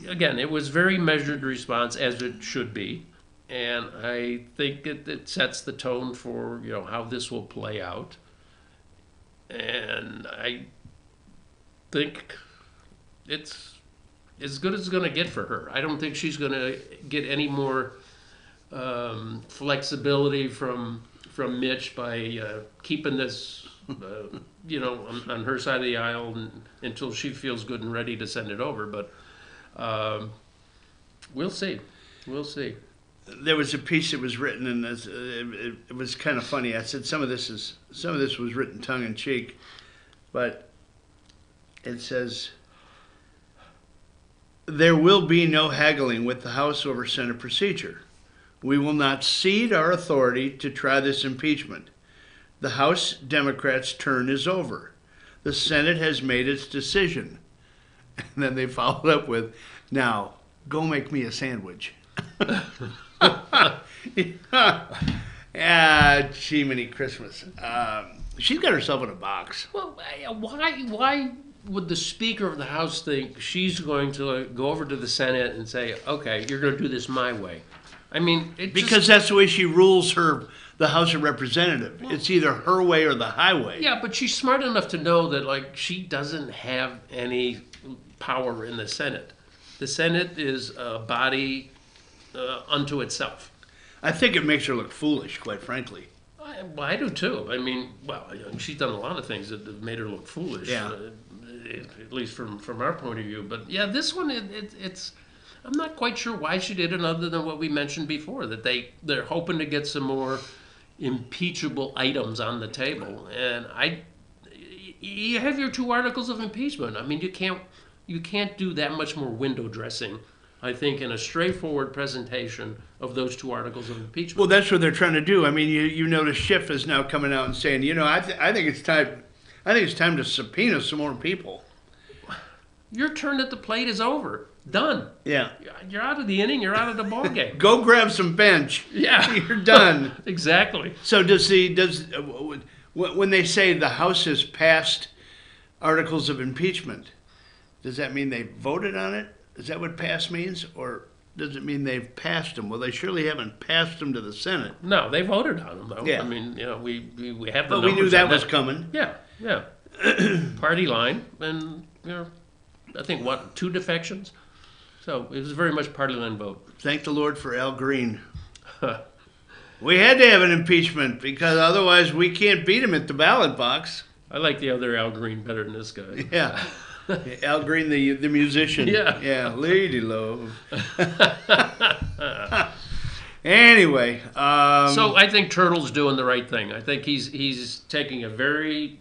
again, it was very measured response, as it should be. And I think it sets the tone for, how this will play out. And I think it's as good as it's going to get for her. I don't think she's going to get any more flexibility from Mitch by keeping this, on her side of the aisle until she feels good and ready to send it over. But we'll see. We'll see. There was a piece that was written, and it was kind of funny. I said some of this was written tongue in cheek, but it says, "There will be no haggling with the House over Senate procedure. We will not cede our authority to try this impeachment. The House Democrats' turn is over. The Senate has made its decision." And then they followed up with, "Now, go make me a sandwich." Jiminy Christmas. She's got herself in a box. Well, why would the Speaker of the House think she's going to go over to the Senate and say, okay, you're going to do this my way? I mean, it Because that's the way she rules the House of Representatives. It's either her way or the highway. yeah, but she's smart enough to know that, like, she doesn't have any power in the Senate. The Senate is a body unto itself. I think it makes her look foolish, quite frankly. I do too. I mean, well, she's done a lot of things that have made her look foolish. Yeah. At least from our point of view. But yeah, this one, it's. I'm not quite sure why she did it, other than what we mentioned before, that they're hoping to get some more impeachable items on the table. And you have your 2 articles of impeachment. I mean, you can't do that much more window dressing, I think, in a straightforward presentation of those 2 articles of impeachment. Well, that's what they're trying to do. I mean, you notice Schiff is now coming out and saying, I think it's time. I think it's time to subpoena some more people. Your turn at the plate is over. Done. Yeah. You're out of the inning. You're out of the ball game. Go grab some bench. Yeah. You're done. Exactly. So when they say the House has passed articles of impeachment, does that mean they voted on it? Is that what pass means? Or does it mean they've passed them? Well, they surely haven't passed them to the Senate. No, they voted on them, though. Yeah. I mean, we have the But we knew numbers that on was coming. Yeah, yeah. Party line, and, I think, 2 defections? So it was very much party line vote. Thank the Lord for Al Green. We had to have an impeachment because otherwise we can't beat him at the ballot box. I like the other Al Green better than this guy. Yeah. Al Green, the musician. Yeah. Yeah, Lady Love. Anyway. So I think Turtle's doing the right thing. I think he's taking a very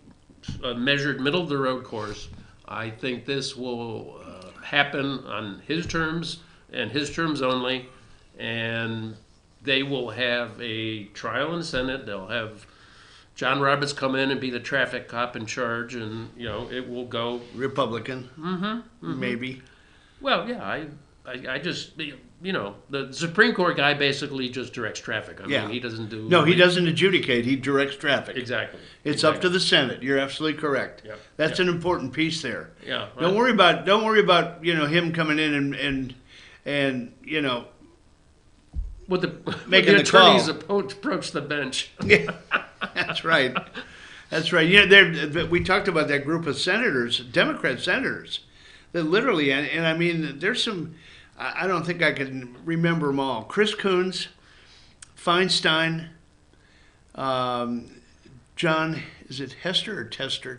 measured, middle-of-the-road course. I think this will happen on his terms and his terms only, and they will have a trial in the Senate. They'll have John Roberts come in and be the traffic cop in charge, and it will go Republican. Mm-hmm. Maybe. Well, yeah, I just the Supreme Court guy basically just directs traffic. I mean, he doesn't do. No, he doesn't adjudicate. He directs traffic. Exactly. It's up to the Senate. You're absolutely correct. Yep. That's an important piece there. Yeah. Don't worry about him coming in and with the making the the call. attorneys approach the bench. Yeah, that's right. That's right. We talked about that group of senators, Democrat senators, that literally, and I mean, there's some. I don't think I can remember them all. Chris Coons, Feinstein, John, is it Hester or Tester?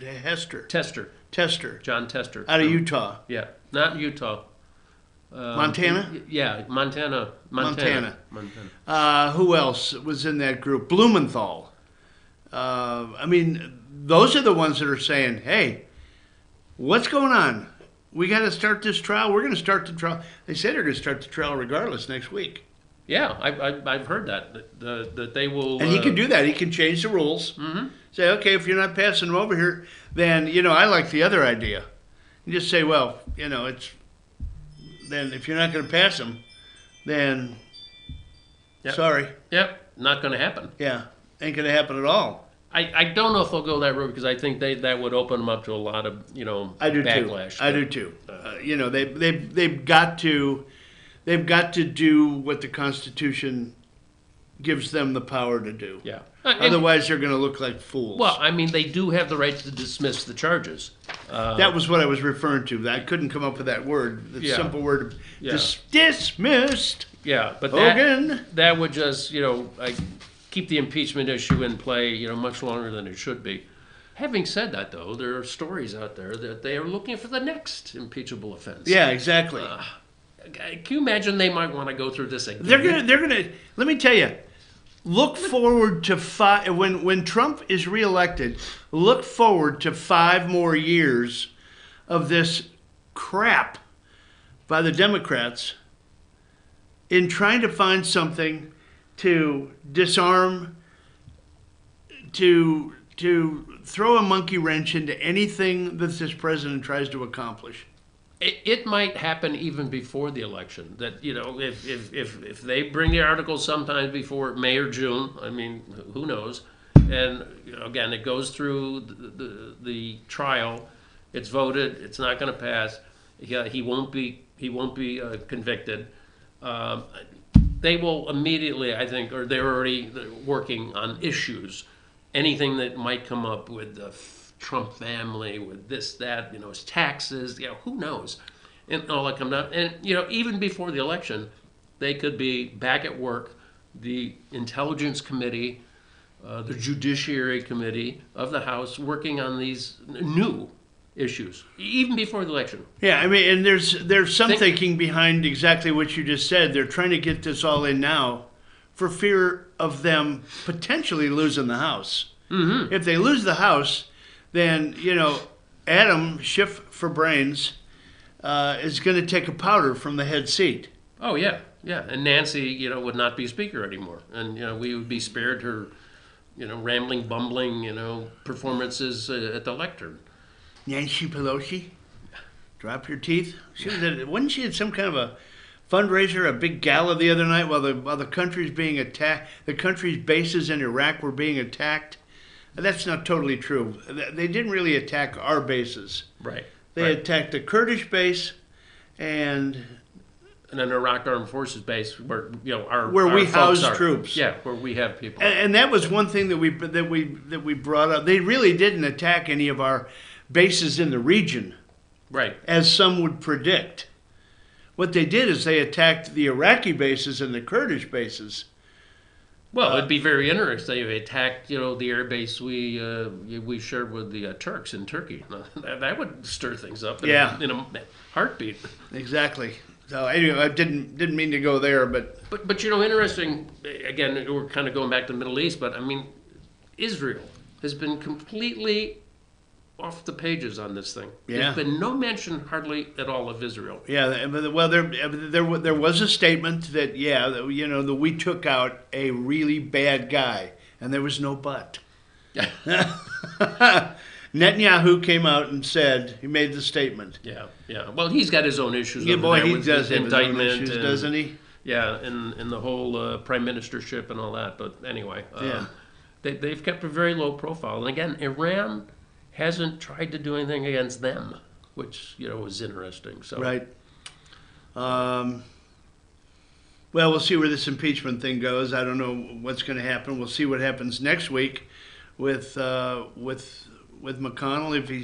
Tester. John Tester. Out of Utah. Yeah, not Utah. Montana? Yeah, Montana. Who else was in that group? Blumenthal. I mean, those are the ones that are saying, hey, what's going on? We got to start this trial. We're going to start the trial. They said they're going to start the trial regardless next week. Yeah, I've heard that they will. And he can do that. He can change the rules. Mm-hmm. Say, okay, if you're not passing them over here, then, I like the other idea. You just say, well, it's, then if you're not going to pass them, then, sorry. Yep, not going to happen. Yeah, ain't going to happen at all. I don't know if they'll go that route because I think that would open them up to a lot of I do backlash. Too. I do too. They've got to do what the Constitution gives them the power to do. Yeah. Otherwise, they're going to look like fools. Well, I mean, they do have the right to dismiss the charges. That was what I was referring to. I couldn't come up with that word, the simple word, dismissed. Yeah, but that would just, keep the impeachment issue in play, much longer than it should be. Having said that, though, there are stories out there that they are looking for the next impeachable offense. Yeah, exactly. Can you imagine they might want to go through this again? They're gonna. Let me tell you. Look forward to when Trump is reelected. Look forward to 5 more years of this crap by the Democrats in trying to find something to disarm, to throw a monkey wrench into anything that this president tries to accomplish. It might happen even before the election. That if they bring the articles sometime before May or June, I mean, who knows? And again, it goes through the trial. It's voted. It's not going to pass. He won't be convicted. they will immediately, I think, or they're already working on issues. Anything that might come up with the Trump family, with this, that, his taxes, who knows? And all that comes out. And, even before the election, they could be back at work. The Intelligence Committee, the Judiciary Committee of the House, working on these new issues, even before the election. Yeah, I mean, and there's some thinking behind exactly what you just said. They're trying to get this all in now for fear of them potentially losing the House. Mm-hmm. If they lose the House, then, Adam Schiff for brains is going to take a powder from the head seat. Oh, yeah, yeah. And Nancy, would not be Speaker anymore. And, we would be spared her, rambling, bumbling, performances at the lectern. Nancy Pelosi, drop your teeth. Wasn't she at some kind of a fundraiser, a big gala the other night while the country's being attacked? The country's bases in Iraq were being attacked. That's not totally true. They didn't really attack our bases. Right. They attacked the Kurdish base and an Iraq Armed Forces base where our we house are. Troops. Yeah, where we have people. And that was one thing that we brought up. They really didn't attack any of our bases in the region, right? As some would predict. What they did is they attacked the Iraqi bases and the Kurdish bases. Well, it'd be very interesting if they attacked, the air base we shared with the Turks in Turkey. That would stir things up in a heartbeat. Exactly. So anyway, I didn't mean to go there, but interesting. Again, we're kind of going back to the Middle East, but I mean, Israel has been completely off the pages on this thing. Yeah. There's been no mention hardly at all of Israel. Yeah, well, there was a statement that that we took out a really bad guy, and there was no but. Netanyahu came out and said, he made the statement. Yeah. Well, he's got his own issues. Yeah, boy, he with does have his own indictment, issues, doesn't he? Yeah, and the whole prime ministership and all that. But anyway, they've kept a very low profile. And again, Iran hasn't tried to do anything against them, which was interesting. So right. Well, we'll see where this impeachment thing goes. I don't know what's going to happen. We'll see what happens next week with McConnell if he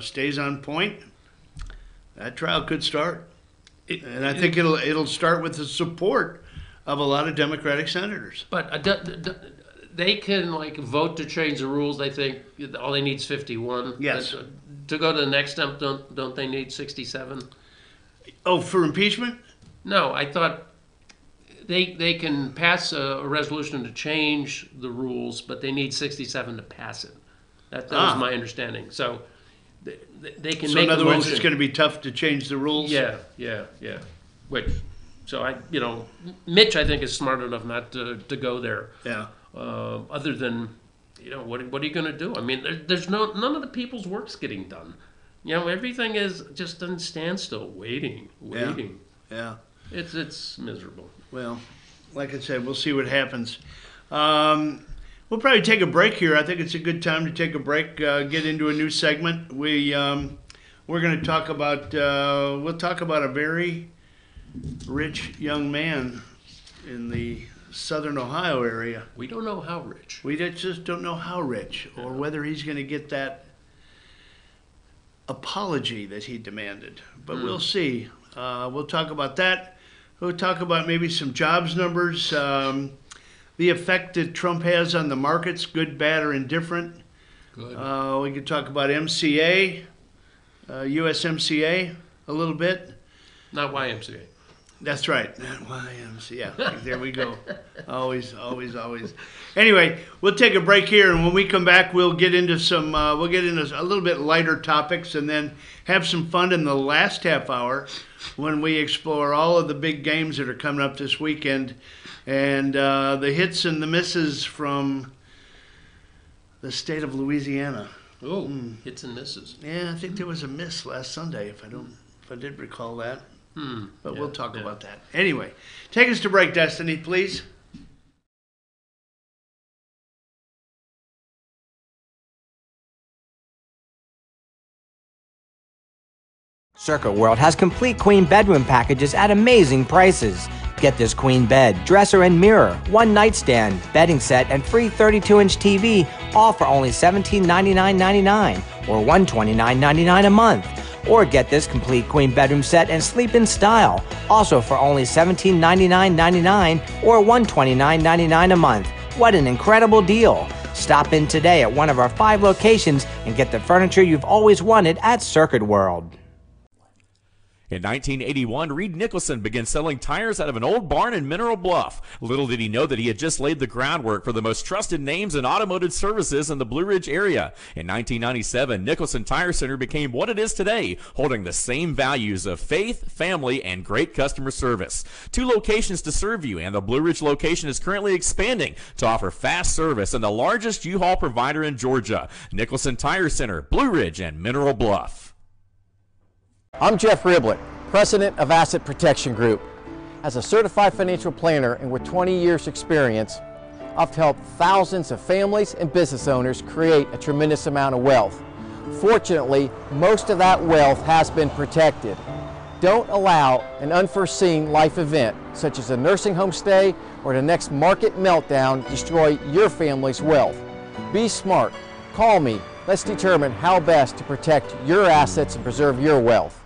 stays on point. That trial could start, and I think it'll start with the support of a lot of Democratic senators. But they can vote to change the rules. I think all they need is 51. Yes. To go to the next step, don't they need 67? Oh, for impeachment? No, I thought they can pass a resolution to change the rules, but they need 67 to pass it. That was my understanding. So they can make a motion. So in other words, it's going to be tough to change the rules? Yeah. Mitch, I think, is smart enough not to go there. Yeah. Other than, what are you going to do? I mean, there's none of the people's work's getting done. Everything is just in standstill, waiting. Yeah. It's miserable. Well, like I said, we'll see what happens. We'll probably take a break here. I think it's a good time to take a break, get into a new segment. We're going to talk about a very rich young man in the southern Ohio area. We don't know how rich. We just don't know how rich, or whether he's going to get that apology that he demanded. But we'll see. We'll talk about that. We'll talk about maybe some jobs numbers, the effect that Trump has on the markets, good, bad, or indifferent. Good. We could talk about MCA, USMCA a little bit. Not YMCA. That's right. YMCA. Yeah, there we go. Always. Anyway, we'll take a break here, and when we come back, we'll get into a little bit lighter topics, and then have some fun in the last half hour when we explore all of the big games that are coming up this weekend, and the hits and the misses from the state of Louisiana. Oh, hits and misses. Yeah, I think there was a miss last Sunday, if I did recall that. But we'll talk about that. Anyway, take us to break, Destiny, please. Circuit World has complete queen bedroom packages at amazing prices. Get this queen bed, dresser and mirror, one nightstand, bedding set, and free 32-inch TV, all for only $1799.99 or $129.99 a month. Or get this complete queen bedroom set and sleep in style, also for only $1799.99 or $129.99 a month. What an incredible deal! Stop in today at one of our 5 locations and get the furniture you've always wanted at Circuit World. In 1981, Reed Nicholson began selling tires out of an old barn in Mineral Bluff. Little did he know that he had just laid the groundwork for the most trusted names in automotive services in the Blue Ridge area. In 1997, Nicholson Tire Center became what it is today, holding the same values of faith, family, and great customer service. 2 locations to serve you, and the Blue Ridge location is currently expanding to offer fast service and the largest U-Haul provider in Georgia. Nicholson Tire Center, Blue Ridge, and Mineral Bluff. I'm Jeff Riblett, President of Asset Protection Group. As a certified financial planner and with 20 years experience, I've helped thousands of families and business owners create a tremendous amount of wealth. Fortunately, most of that wealth has been protected. Don't allow an unforeseen life event, such as a nursing home stay or the next market meltdown, destroy your family's wealth. Be smart. Call me. Let's determine how best to protect your assets and preserve your wealth.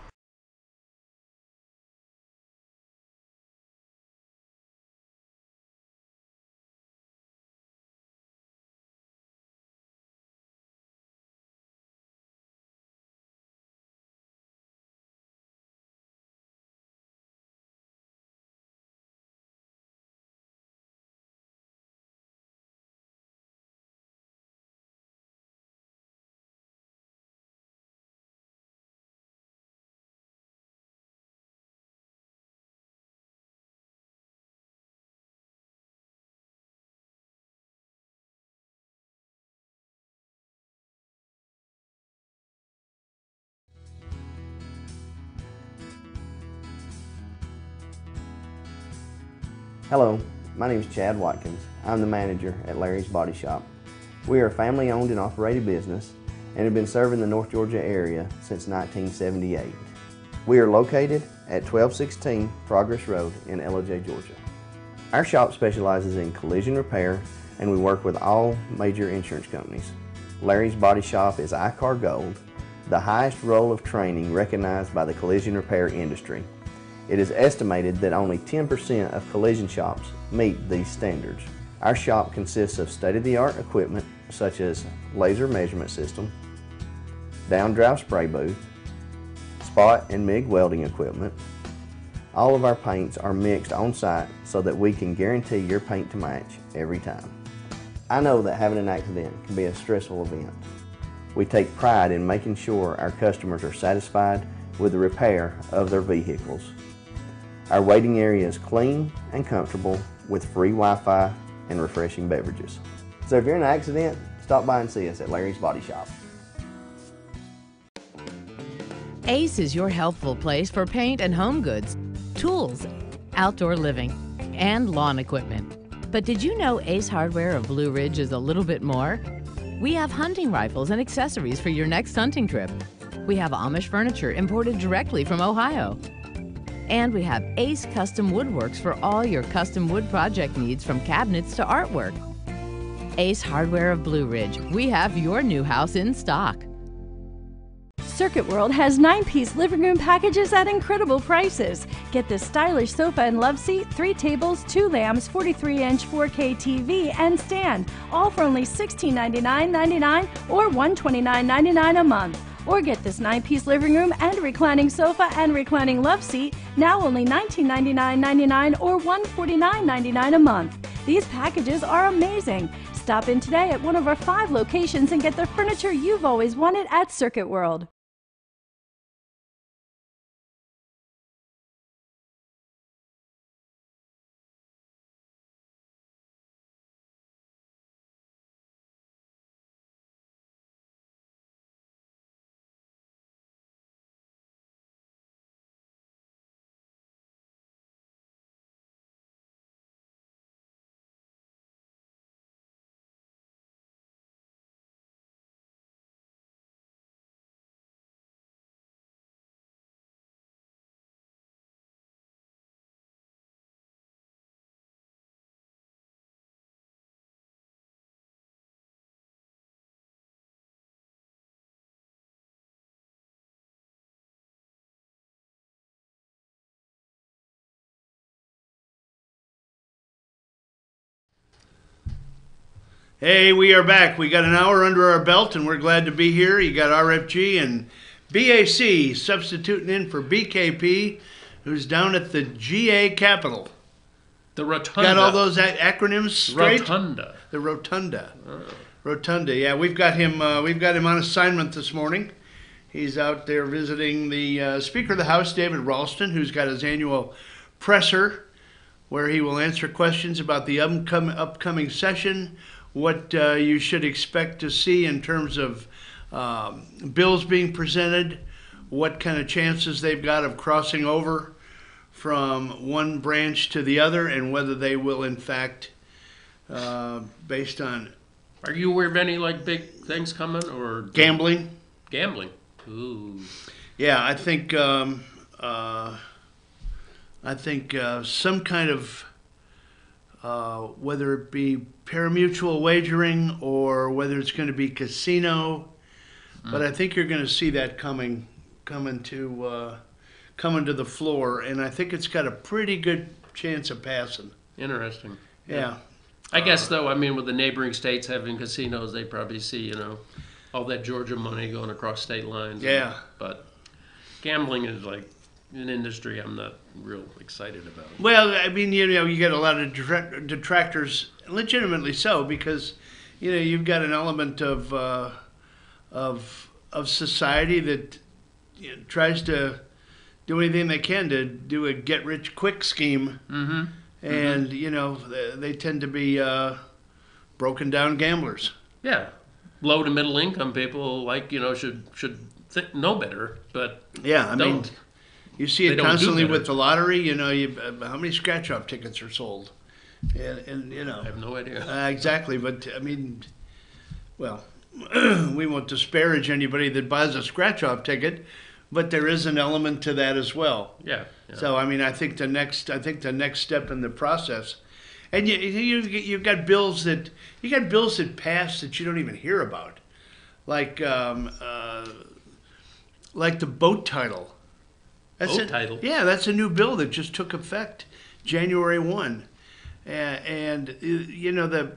Hello, my name is Chad Watkins. I'm the manager at Larry's Body Shop. We are a family-owned and operated business and have been serving the North Georgia area since 1978. We are located at 1216 Progress Road in LOJ, Georgia. Our shop specializes in collision repair and we work with all major insurance companies. Larry's Body Shop is ICAR Gold, the highest role of training recognized by the collision repair industry. It is estimated that only 10% of collision shops meet these standards. Our shop consists of state-of-the-art equipment such as laser measurement system, down-drive spray booth, spot and MIG welding equipment. All of our paints are mixed on-site so that we can guarantee your paint to match every time. I know that having an accident can be a stressful event. We take pride in making sure our customers are satisfied with the repair of their vehicles. Our waiting area is clean and comfortable with free Wi-Fi and refreshing beverages. So if you're in an accident, stop by and see us at Larry's Body Shop. Ace is your helpful place for paint and home goods, tools, outdoor living, and lawn equipment. But did you know Ace Hardware of Blue Ridge is a little bit more? We have hunting rifles and accessories for your next hunting trip. We have Amish furniture imported directly from Ohio. And we have Ace Custom Woodworks for all your custom wood project needs, from cabinets to artwork. Ace Hardware of Blue Ridge, we have your new house in stock. Circuit World has 9-piece living room packages at incredible prices. Get this stylish sofa and love seat, 3 tables, 2 lamps, 43-inch 4K TV, and stand, all for only $1699.99 or $129.99 a month. Or get this 9-piece living room and reclining sofa and reclining love seat, now only $1999.99 or $149.99 a month. These packages are amazing. Stop in today at one of our 5 locations and get the furniture you've always wanted at Circuit World. Hey, we are back. We got an hour under our belt, and we're glad to be here. You got RFG and BAC substituting in for BKP, who's down at the GA Capitol. The Rotunda. Got all those acronyms straight? Rotunda. The Rotunda. Oh. Rotunda. Yeah, we've got him. We've got him on assignment this morning. He's out there visiting the Speaker of the House, David Ralston, who's got his annual presser, where he will answer questions about the upcoming session, what you should expect to see in terms of bills being presented, what kind of chances they've got of crossing over from one branch to the other, and whether they will, in fact, based on... Are you aware of any big things coming or... Gambling. Gambling. Ooh. Yeah, I think some kind of... whether it be parimutuel wagering or whether it's going to be casino, but I think you're going to see that coming to the floor, and I think it's got a pretty good chance of passing. Interesting. Yeah. I guess though, with the neighboring states having casinos, they probably see all that Georgia money going across state lines. Yeah. But gambling is like an industry I'm not real excited about. Well, you get a lot of detractors, legitimately so, because you've got an element of society that tries to do anything they can to do a get-rich-quick scheme, and they tend to be broken down gamblers. Yeah, low to middle income people should know better, but yeah, don't. You see it constantly with the lottery. How many scratch-off tickets are sold, and I have no idea. Exactly, but we won't disparage anybody that buys a scratch-off ticket, but there is an element to that as well. Yeah. So I think the next step in the process, and you've got bills that pass that you don't even hear about, like the boat title. Title? Yeah, that's a new bill that just took effect January 1. And the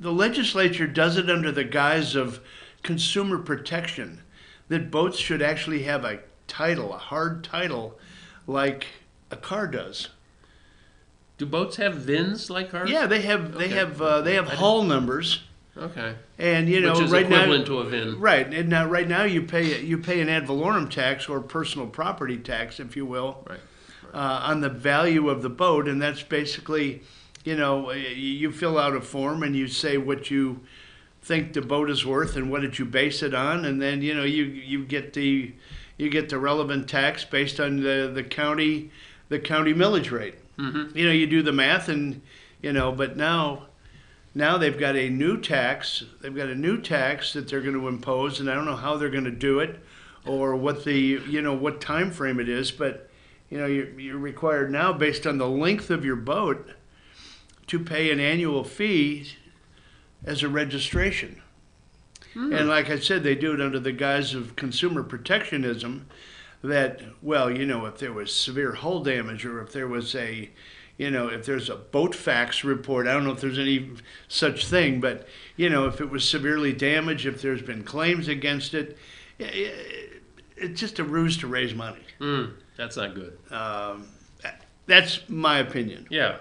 legislature does it under the guise of consumer protection, that boats should actually have a title, a hard title, like a car does. Do boats have VINs like cars? Yeah, they have hull numbers. Okay. And which is right equivalent now, to a VIN. Right. And right now you pay an ad valorem tax, or personal property tax, if you will, right. On the value of the boat, and that's basically, you fill out a form and you say what you think the boat is worth and what did you base it on, and then you get the relevant tax based on the county millage rate. Mm-hmm. You do the math, and but now they've got a new tax. They've got a new tax that they're going to impose, and I don't know how they're going to do it, or what what time frame it is. But you're required now, based on the length of your boat, to pay an annual fee as a registration. And like I said, they do it under the guise of consumer protectionism. That if there was severe hull damage, or if there was if there's a boat fax report, I don't know if there's any such thing, but, if it was severely damaged, if there's been claims against it, it's just a ruse to raise money. That's not good. That's my opinion. Yeah.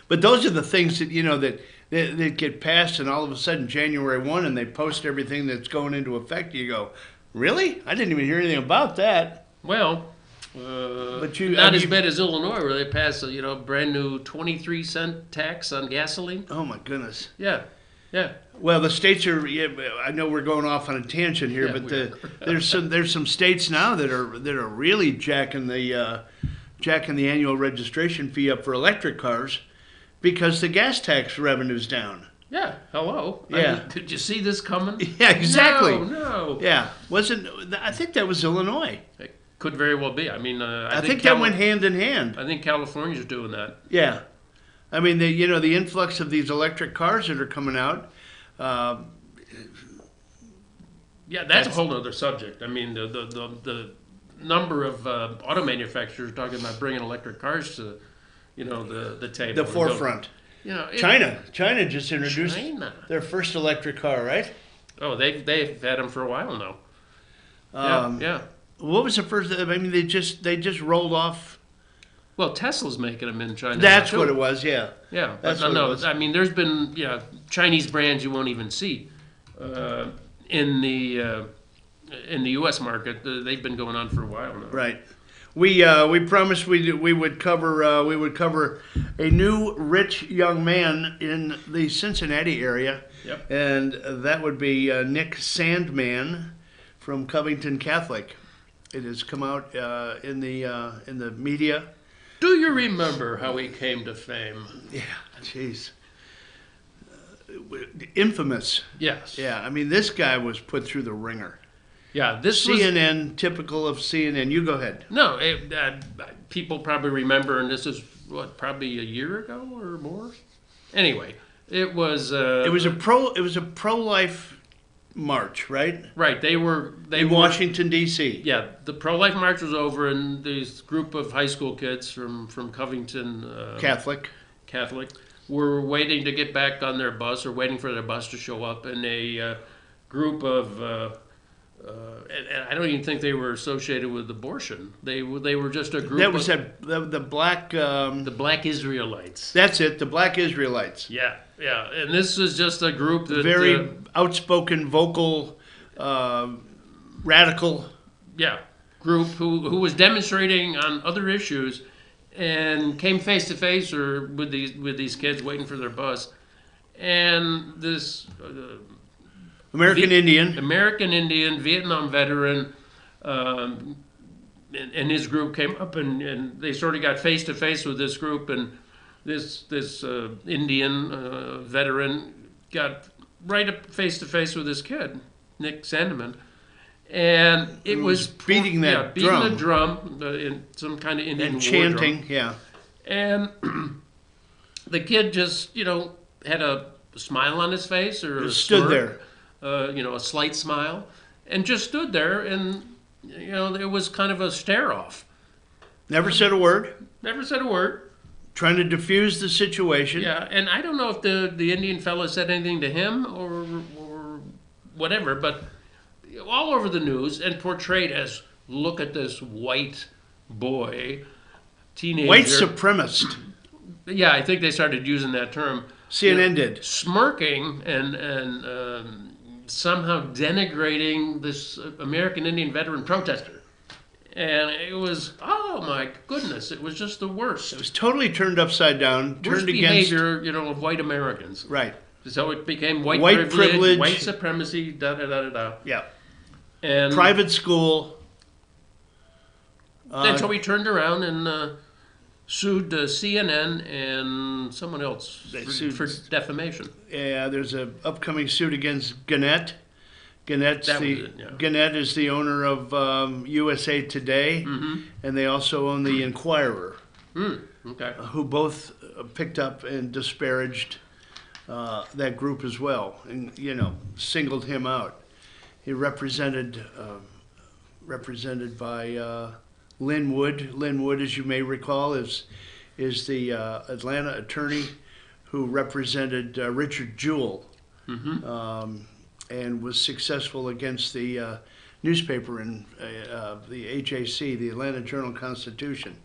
But those are the things that, that get passed, and all of a sudden, January 1, and they post everything that's going into effect. You go, really? I didn't even hear anything about that. Well... not as bad as Illinois, where they passed a brand new 23-cent tax on gasoline. Oh my goodness! Yeah. Well, the states are. Yeah, I know we're going off on a tangent here, but there's some states now that are really jacking the annual registration fee up for electric cars because the gas tax revenue's down. Yeah. Hello. Yeah. Did you see this coming? Yeah. Exactly. No. Yeah. I think that was Illinois. Could very well be. I think that went hand in hand. I think California's doing that. Yeah. The influx of these electric cars that are coming out. That's a whole other subject. The number of auto manufacturers talking about bringing electric cars to, the table. The forefront. You know, China just introduced their first electric car, right? Oh, they've had them for a while now. Yeah. What was the first? I mean, they just rolled off. Well, Tesla's making them in China. That's what it was. Yeah. Yeah. That's but what it was. I mean, there's been Chinese brands you won't even see in the U.S. market. They've been going on for a while now. Right. We promised we would cover a new rich young man in the Cincinnati area. Yep. And that would be Nick Sandman from Covington Catholic. It has come out in the media. Do you remember how he came to fame? Yeah, jeez. Infamous. Yes. Yeah, I mean, this guy was put through the ringer. Yeah, this CNN, typical of CNN. You go ahead. No, people probably remember, and this is probably a year ago or more. Anyway, it was a pro-life march, right? Right. They were in Washington D.C. Yeah, the pro-life march was over, and this group of high school kids from Covington Catholic were waiting to get back on their bus, or waiting for their bus to show up, and a group of and I don't even think they were associated with abortion. They were just a group. That was the black. The Black Israelites. That's it. The Black Israelites. Yeah. And this is just a group that very outspoken, vocal, radical. Yeah, group who was demonstrating on other issues, and came face to face with these kids waiting for their bus, and this. American Indian, Vietnam veteran, and his group came up, and they sort of got face to face with this group, and this Indian veteran got right up face to face with this kid, Nick Sandeman, and it was beating the drum in some kind of Indian and chanting, drum. And the kid just had a smile on his face, or a stood smirk. there. A slight smile, and just stood there, and it was kind of a stare off. Never said a word. Trying to diffuse the situation. Yeah, and I don't know if the Indian fella said anything to him or whatever, but all over the news and portrayed as, look at this white boy, teenager. White supremacist. Yeah, I think they started using that term. CNN did. Smirking and somehow denigrating this American Indian veteran protester. And it was, oh my goodness, it was just the worst. It was totally turned upside down, worst turned behavior, of white Americans. Right. So it became white privilege, white supremacy, da-da-da-da-da. Yeah. And private school. And so he turned around and sued CNN and someone else for defamation. Yeah, there's an upcoming suit against Gannett. Gannett is the owner of USA Today, and they also own the Inquirer, who both picked up and disparaged that group as well, and singled him out. He represented by Lynn Wood. Lynn Wood, as you may recall, is the Atlanta attorney who represented Richard Jewell, and was successful against the newspaper in the HAC, the Atlanta Journal-Constitution,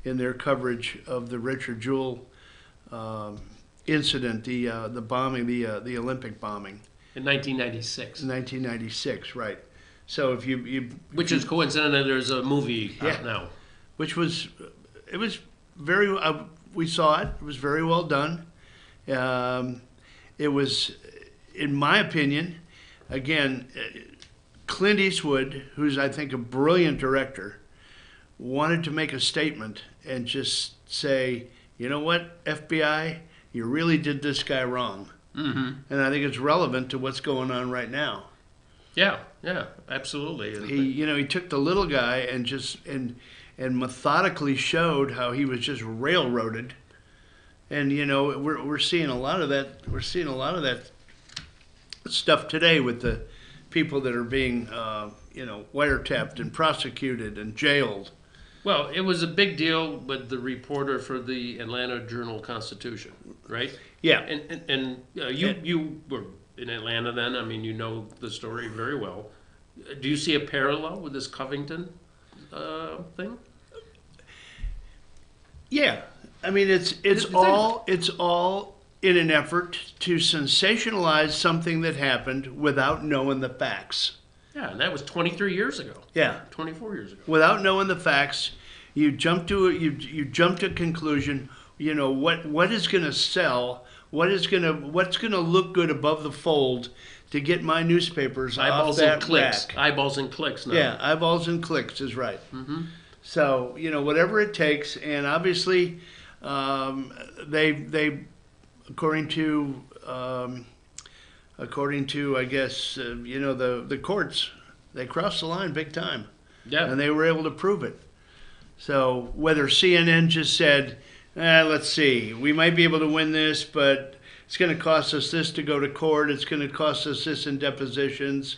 in their coverage of the Richard Jewell incident, the bombing, the Olympic bombing. In 1996. 1996, right. So if you which is coincidentally there's a movie out now, it was very we saw it. It was very well done. It was, in my opinion, again, Clint Eastwood, who's I think a brilliant director, wanted to make a statement and just say, you know what, FBI, you really did this guy wrong. And I think it's relevant to what's going on right now. Yeah, absolutely. He took the little guy and just and methodically showed how he was just railroaded, and we're seeing a lot of that. We're seeing a lot of that stuff today with the people that are being wiretapped and prosecuted and jailed. Well, it was a big deal with the reporter for the Atlanta Journal-Constitution, right? Yeah. And you were in Atlanta then. I mean, you know the story very well. Do you see a parallel with this Covington thing? Yeah. I mean, it's all in an effort to sensationalize something that happened without knowing the facts. Yeah, and that was 23 years ago. Yeah. 24 years ago. Without knowing the facts, you jump to a conclusion. You know what is going to sell, what's going to look good above the fold to get my newspapers Eyeballs off that and clicks. rack. Eyeballs and clicks now. Yeah, eyeballs and clicks is right. Mm-hmm. So whatever it takes, and obviously they according to I guess the courts, they crossed the line big time. Yeah. And they were able to prove it. So whether CNN just said, let's see, we might be able to win this, but it's going to cost us this to go to court. It's going to cost us this in depositions.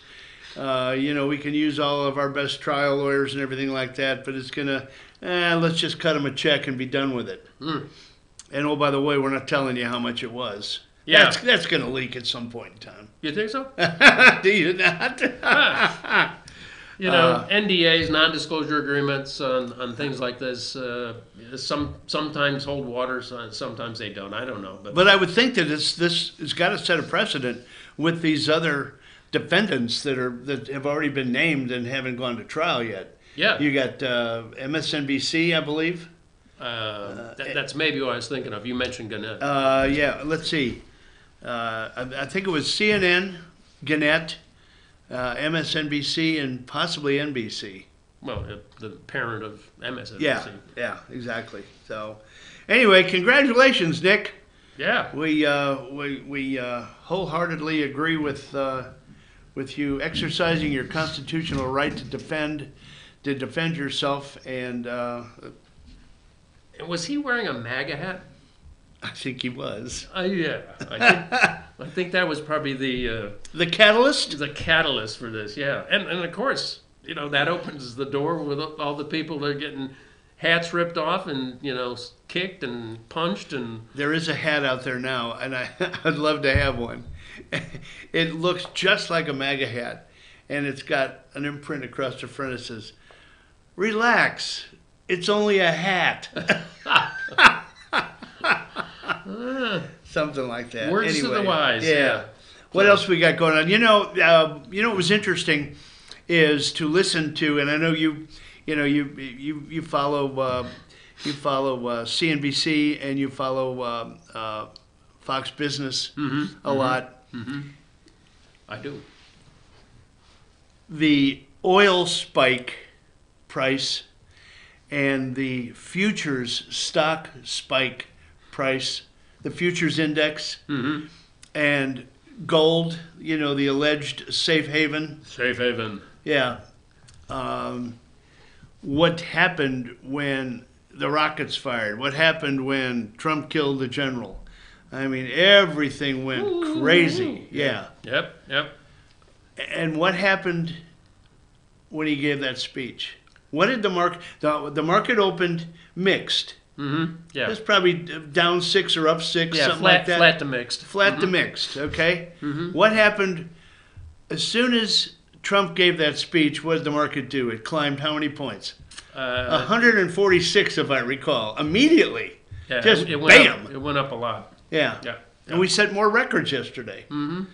We can use all of our best trial lawyers and everything like that, but it's going to, let's just cut them a check and be done with it. Mm. And oh, by the way, we're not telling you how much it was. Yeah. That's going to leak at some point in time. You think so? Do you not? NDAs, non-disclosure agreements on things like this, sometimes hold water, sometimes they don't. I don't know. But I would think that this has got to set a precedent with these other defendants that have already been named and haven't gone to trial yet. Yeah. You got MSNBC, I believe. That's maybe what I was thinking of. You mentioned Gannett. Yeah, let's see. I think it was CNN, Gannett, MSNBC, and possibly NBC. Well, the parent of MSNBC. Yeah, exactly. So, anyway, congratulations, Nick. Yeah. We wholeheartedly agree with you exercising your constitutional right to defend yourself. And was he wearing a MAGA hat? I think he was. Yeah. I think that was probably the catalyst. The catalyst for this. Yeah. And of course, that opens the door with all the people that are getting hats ripped off and kicked and punched. And there is a hat out there now, and I'd love to have one. It looks just like a MAGA hat, and it's got an imprint across the front that says, "Relax, it's only a hat." Something like that. Words anyway, to the wise. Yeah. What else we got going on? What was interesting is to listen to, and I know you follow CNBC and you follow Fox Business a lot. Mm-hmm. I do. The oil spike price and the futures stock spike price, the futures index, and gold, the alleged safe haven. Safe haven. Yeah. What happened when the rockets fired? What happened when Trump killed the general? I mean, everything went crazy. Yeah. Yep. And what happened when he gave that speech? What did the market? The market opened mixed. Mm-hmm. Yeah. It's probably down 6 or up 6, something flat, like that. Flat to mixed. Flat to mixed. Okay. Mm-hmm. What happened as soon as Trump gave that speech? What did the market do? It climbed how many points? 146, if I recall. Immediately. Yeah, just it bam. It went up a lot. Yeah. And we set more records yesterday. Mm-hmm.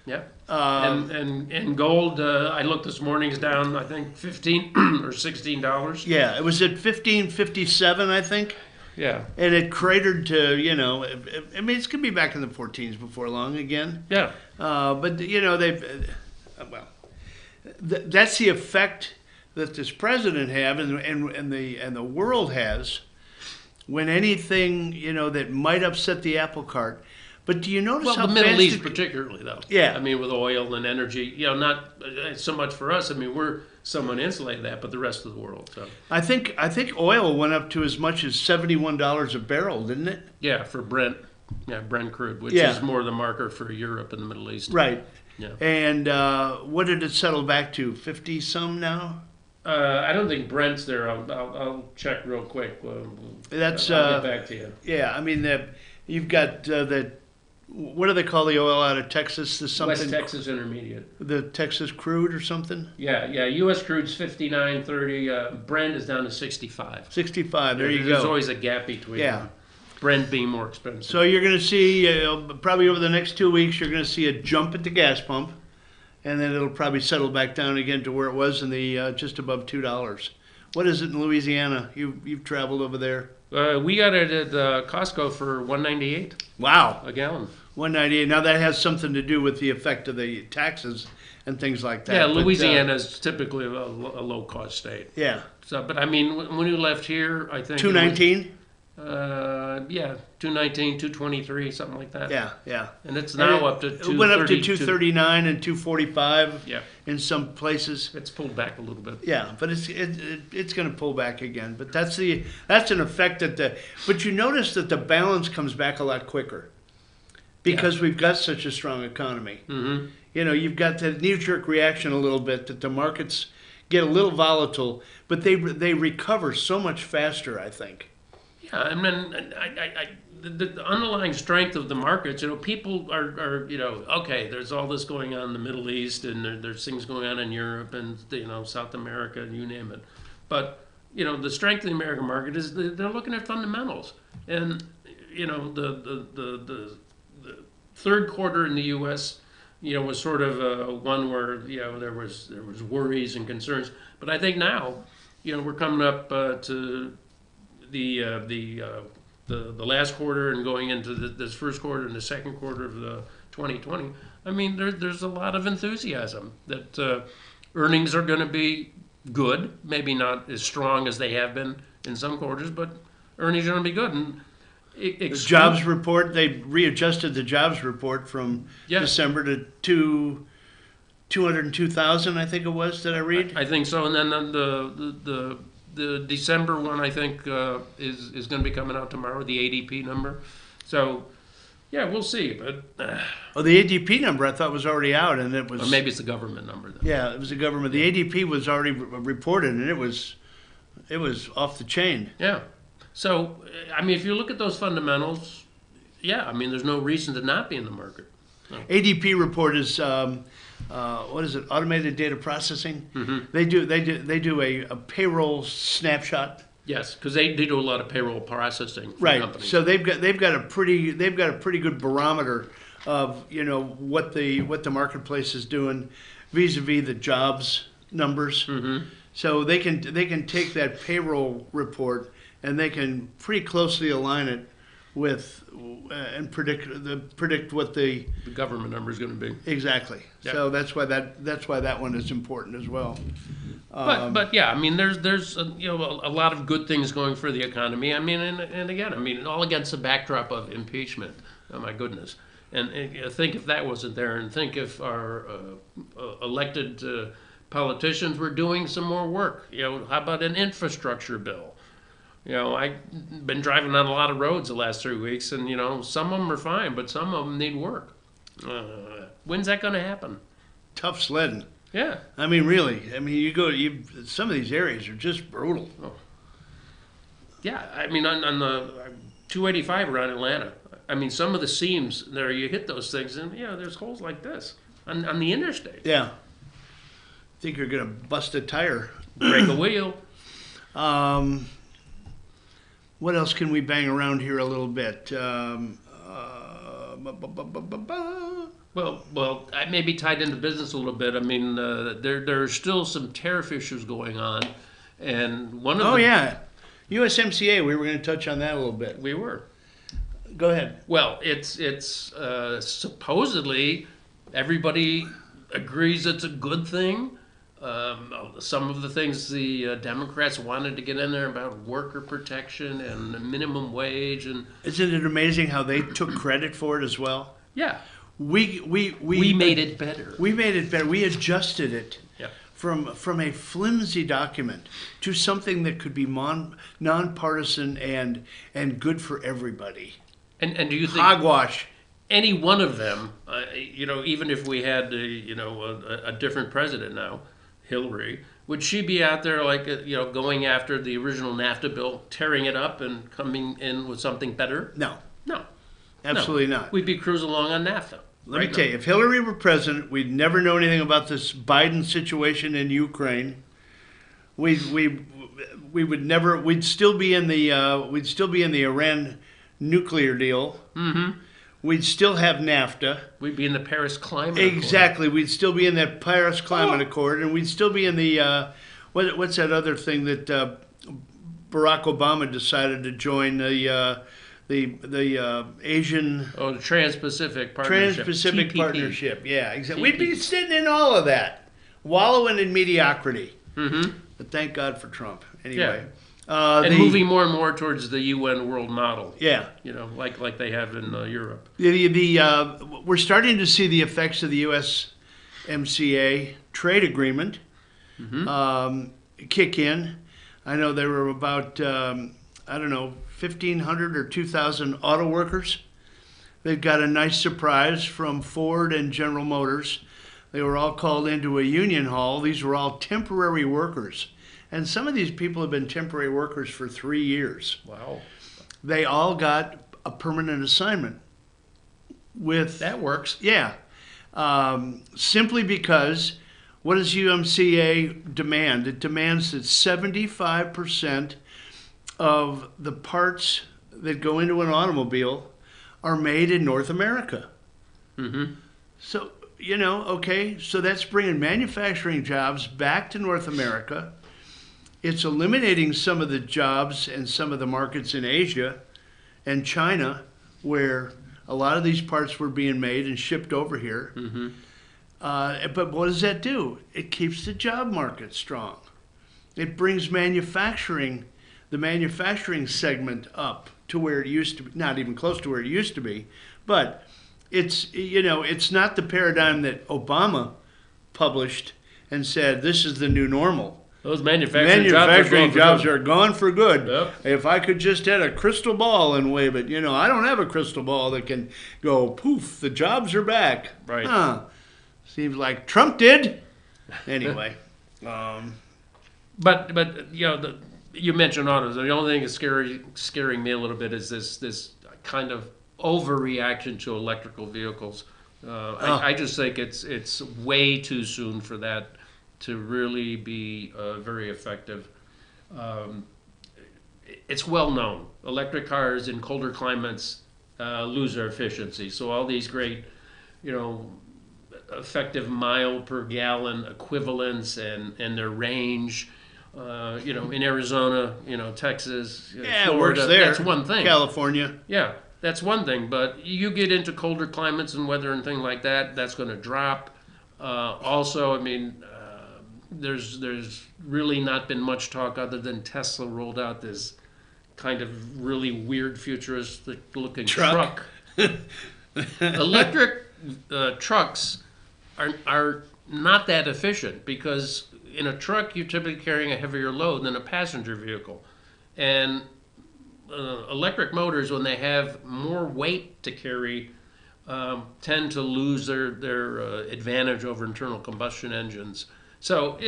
Yeah. And gold, I looked this morning, is down, I think, $15 or $16. Yeah, it was at 15.57, I think. Yeah. And it cratered to, I mean, it's going to be back in the 14s before long again. Yeah. But, that's the effect that this president have and the world has when anything, that might upset the apple cart. But do you notice how the Middle fast East particularly, though. Yeah. I mean, with oil and energy, not so much for us. I mean, we're somewhat insulated that, but the rest of the world. So I think oil went up to as much as $71 a barrel, didn't it? Yeah, for Brent. Yeah, Brent crude, which is more the marker for Europe and the Middle East. Right. Yeah. And what did it settle back to? 50 some now? I don't think Brent's there. I'll check real quick. That's I'll get back to you. Yeah, I mean you've got the what do they call the oil out of Texas? The something West Texas Intermediate. The Texas crude or something. Yeah. U.S. crude's 59.30. Brent is down to 65. 65. There you go. There's always a gap between them. Brent being more expensive. So you're going to see probably over the next 2 weeks you're going to see a jump at the gas pump, and then it'll probably settle back down again to where it was in the just above $2. What is it in Louisiana? You've traveled over there. We got it at Costco for $1.98. Wow, a gallon. $1.98. Now that has something to do with the effect of the taxes and things like that. Yeah, Louisiana is typically a low-cost state. Yeah. So, but I mean, when you left here, I think $2.19. Yeah, $2.19, $2.23, something like that. Yeah. And it's now up to $2.30. It went up to $2.39 and $2.45. Yeah. In some places. It's pulled back a little bit. Yeah, but it's going to pull back again. But that's an effect but you notice that the balance comes back a lot quicker because we've got such a strong economy. Mm-hmm. You know, you've got the knee-jerk reaction a little bit that the markets get a little volatile, but they recover so much faster, I think. Yeah, I mean, the underlying strength of the markets, people are, okay, there's all this going on in the Middle East, and there's things going on in Europe and, South America, and you name it. But, the strength of the American market is they're looking at fundamentals. And, the third quarter in the U.S., was sort of one where, there was worries and concerns. But I think now, we're coming up to the last quarter and going into this first quarter and the second quarter of the 2020, I mean, there's a lot of enthusiasm that earnings are going to be good, maybe not as strong as they have been in some quarters, but earnings are going to be good. And the jobs report, they readjusted the jobs report from December to 202,000, I think it was, did I read? I think so, and then the December one, I think, is going to be coming out tomorrow, the ADP number. So, yeah, we'll see. But the ADP number I thought was already out, and it was. Or maybe it's the government number. Then. Yeah, it was the government. The ADP was already reported, and it was off the chain. Yeah. So, I mean, if you look at those fundamentals, I mean, there's no reason to not be in the market. No. ADP report is. What is it? Automated data processing. Mm-hmm. They do a payroll snapshot. Yes, because they do a lot of payroll processing for companies. So they've got a pretty good barometer of what the marketplace is doing vis-a-vis the jobs numbers. Mm-hmm. So they can take that payroll report and they can pretty closely align it with and predict what the government number is going to be. Exactly. Yep. So that's why that one is important as well. But yeah, I mean, there's a lot of good things going for the economy. I mean, and again, I mean, all against the backdrop of impeachment. Oh my goodness! And think if that wasn't there, and think if our elected politicians were doing some more work. How about an infrastructure bill? I've been driving on a lot of roads the last 3 weeks, and, some of them are fine, but some of them need work. When's that going to happen? Tough sledding. Yeah. I mean, really. I mean, some of these areas are just brutal. Oh. Yeah. I mean, on the 285 around Atlanta, I mean, some of the seams there, you hit those things, and, there's holes like this on the interstate. Yeah. Think you're going to bust a tire. Break a wheel. What else can we bang around here a little bit? Well, I may be tied into business a little bit. I mean, there are still some tariff issues going on, and one of USMCA. We were going to touch on that a little bit. We were. Go ahead. Well, it's supposedly everybody agrees it's a good thing. Some of the things the Democrats wanted to get in there about worker protection and the minimum wage, and isn't it amazing how they took credit for it as well? Yeah, we made it better. We made it better. We adjusted it from a flimsy document to something that could be nonpartisan and good for everybody. And do you think hogwash? Any one of them, even if we had a different president now, Hillary, would she be out there like going after the original NAFTA bill, tearing it up and coming in with something better? No, No, absolutely not. We'd be cruising along on NAFTA. Let me tell you, if Hillary were president, we'd never know anything about this Biden situation in Ukraine. We would never. We'd still be in the Iran nuclear deal. Mm-hmm. We'd still have NAFTA. We'd be in the Paris Climate Accord. Exactly. We'd still be in that Paris Climate Accord, and we'd still be in the what's that other thing that Barack Obama decided to join the Asian. Oh, the Trans-Pacific Partnership. Trans-Pacific TPP. Partnership. Yeah, exactly. We'd be sitting in all of that, wallowing in mediocrity. Mm-hmm. But thank God for Trump. Anyway. Yeah. And moving more and more towards the UN world model. Yeah. Like they have in Europe. We're starting to see the effects of the USMCA trade agreement kick in. I know there were about, 1,500 or 2,000 auto workers. They've got a nice surprise from Ford and General Motors. They were all called into a union hall. These were all temporary workers. And some of these people have been temporary workers for 3 years. Wow. They all got a permanent assignment. That works. Yeah. Simply because, what does UMCA demand? It demands that 75% of the parts that go into an automobile are made in North America. Mm-hmm. So, so that's bringing manufacturing jobs back to North America. It's eliminating some of the jobs and some of the markets in Asia and China where a lot of these parts were being made and shipped over here. Mm-hmm. But what does that do? It keeps the job market strong. It brings the manufacturing segment up to where it used to be, not even close to where it used to be, but it's not the paradigm that Obama published and said, this is the new normal. Those manufacturing jobs are gone for good. Yep. If I could just have a crystal ball and wave it, I don't have a crystal ball that can go, poof, the jobs are back. Right. Seems like Trump did. Anyway. But you mentioned autos. The only thing that's scaring me a little bit is this kind of overreaction to electrical vehicles. I just think it's way too soon for that to really be very effective. It's well known. Electric cars in colder climates lose their efficiency. So all these great, effective mile per gallon equivalents and their range, in Arizona, Texas, yeah, Florida, it works there. That's one thing. California. Yeah, that's one thing. But you get into colder climates and weather and things like that, that's going to drop. Also, there's really not been much talk other than Tesla rolled out this kind of really weird futuristic looking truck. Electric trucks are not that efficient because in a truck you're typically carrying a heavier load than a passenger vehicle. And electric motors, when they have more weight to carry, tend to lose their advantage over internal combustion engines. So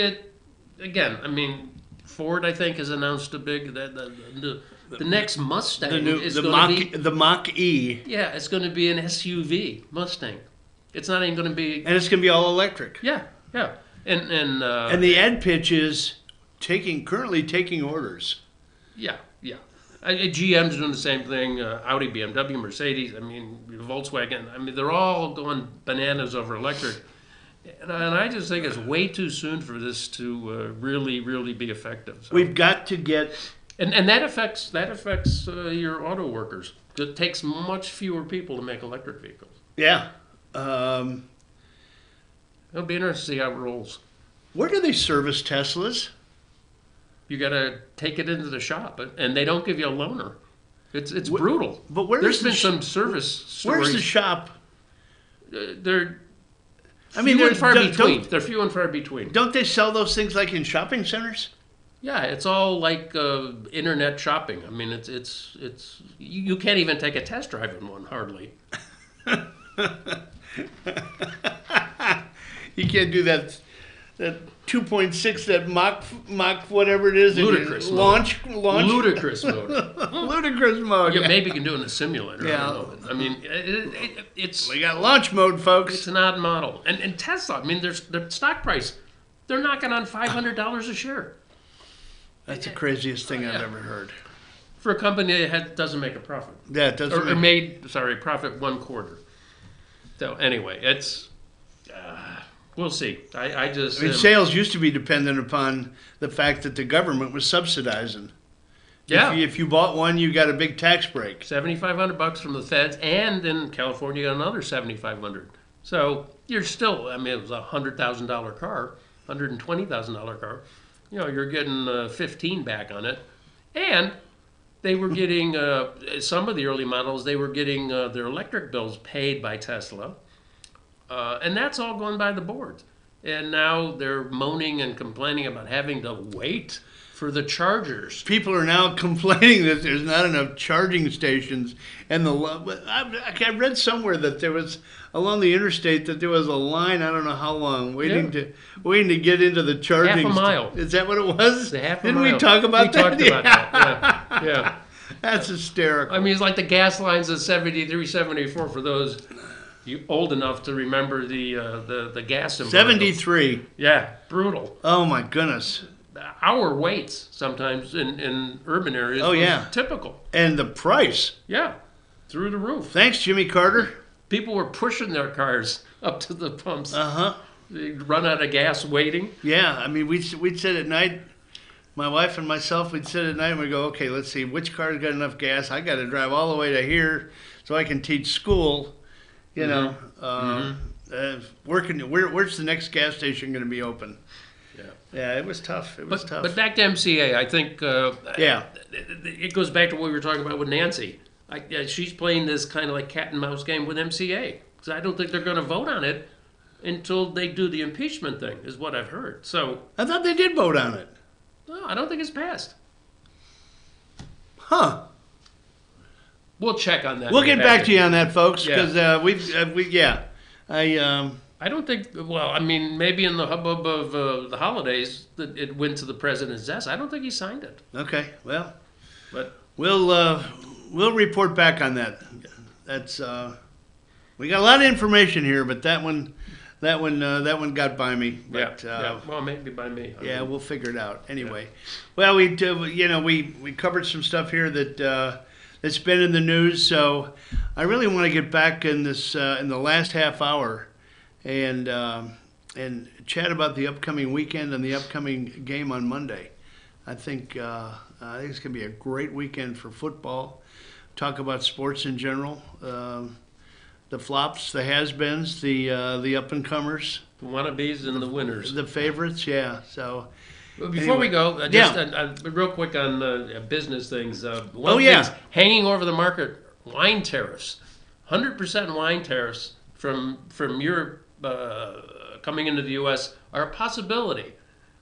Ford, I think, has announced a big the next Mustang is going to be the Mach-E. Yeah, it's going to be an SUV Mustang. It's not even going to be, and it's going to be all electric. Yeah, and the ad pitch is currently taking orders. Yeah. GM's doing the same thing. Audi, BMW, Mercedes. Volkswagen. They're all going bananas over electric. And I just think it's way too soon for this to really, really be effective. So. We've got to get, and that affects your auto workers. It takes much fewer people to make electric vehicles. Yeah, it'll be interesting to see how it rolls. Where do they service Teslas? You got to take it into the shop, and they don't give you a loaner. It's brutal. But there's been some service stories. Where's the shop? They're few and far between. They're few and far between. Don't they sell those things like in shopping centers? Yeah, it's all like internet shopping. It's you can't even take a test drive in one hardly. You can't do that that 2.6, that Mach whatever it is. Ludicrous launch. Ludicrous mode. Ludicrous mode. Yeah, maybe you can do it in a simulator. Yeah. I mean, it's We got launch mode, folks. It's an odd model. And Tesla, I mean, their stock price, they're knocking on $500 a share. That's the craziest thing I've ever heard. For a company that doesnmake a profit. Yeah, it doesn't. Profit one quarter. So anyway, it's, we'll see. I mean, sales used to be dependent upon the fact that the government was subsidizing. Yeah. If you bought one, you got a big tax break. $7,500 from the feds, and in California, you got another $7,500. So you're still, I mean, it was a $100,000 car, $120,000 car. You know, you're getting 15 back on it. And they were getting, some of the early models, they were getting their electric bills paid by Tesla. And that's all going by the board. And now they're moaning and complaining about having to wait for the chargers. People are now complaining that there's not enough charging stations. And I read somewhere that there was, along the interstate, that there was a line, I don't know how long, waiting to get into the charging. Half a mile. Is that what it was? Didn't we talk about that? We talked about that, yeah. That's hysterical. I mean, it's like the gas lines at 73, 74 for those you old enough to remember the gas embargo. 73. Yeah, brutal. Oh, my goodness. Hour waits sometimes in urban areas. Oh, yeah. Typical. And the price. Yeah, through the roof. Thanks, Jimmy Carter. People were pushing their cars up to the pumps. Uh-huh. They'd run out of gas waiting. Yeah, I mean, we'd sit at night, my wife and myself, we'd sit at night and we'd go, okay, let's see, which car's got enough gas? I got to drive all the way to here so I can teach school, you know. Where's the next gas station going to be open? Yeah, it was tough. It was tough. But back to MCA, I think it goes back to what we were talking about with Nancy. She's playing this kind of like cat and mouse game with MCA. Because I don't think they're going to vote on it until they do the impeachment thing, is what I've heard. So I thought they did vote on it. No, I don't think it's passed. Huh. We'll check on that. We'll get back to you on that, folks, because I don't think, well, I mean, maybe in the hubbub of the holidays that it went to the president's desk. I don't think he signed it. Okay, well, but we'll report back on that. That's we got a lot of information here, but that one got by me. But, well, maybe by me. We'll figure it out anyway. Well, we covered some stuff here that's been in the news, so I really want to get back in this in the last half hour and chat about the upcoming weekend and the upcoming game on Monday. I think it's going to be a great weekend for football. Talk about sports in general, the flops, the has-beens, the up-and-comers, the wannabes and the winners, the favorites. Yeah. So before we go, just real quick on business things. Things hanging over the market: wine tariffs, 100% wine tariffs from Europe coming into the U.S. are a possibility.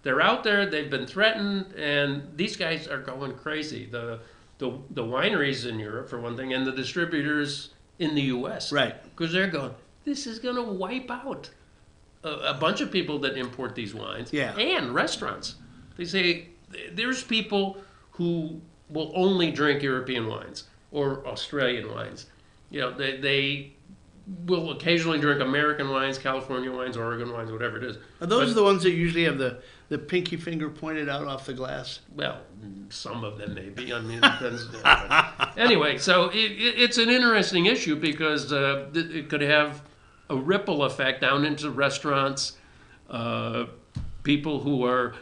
They're out there. They've been threatened, and these guys are going crazy. The wineries in Europe, for one thing, and the distributors in the U.S. Right. Because they're going, this is going to wipe out a bunch of people that import these wines. Yeah. And restaurants. They say there's people who will only drink European wines or Australian wines. You know, they will occasionally drink American wines, California wines, Oregon wines, whatever it is. Are those the ones that usually have the pinky finger pointed out off the glass? Well, some of them maybe. I mean, it depends. Anyway, so it's an interesting issue because it could have a ripple effect down into restaurants, people who are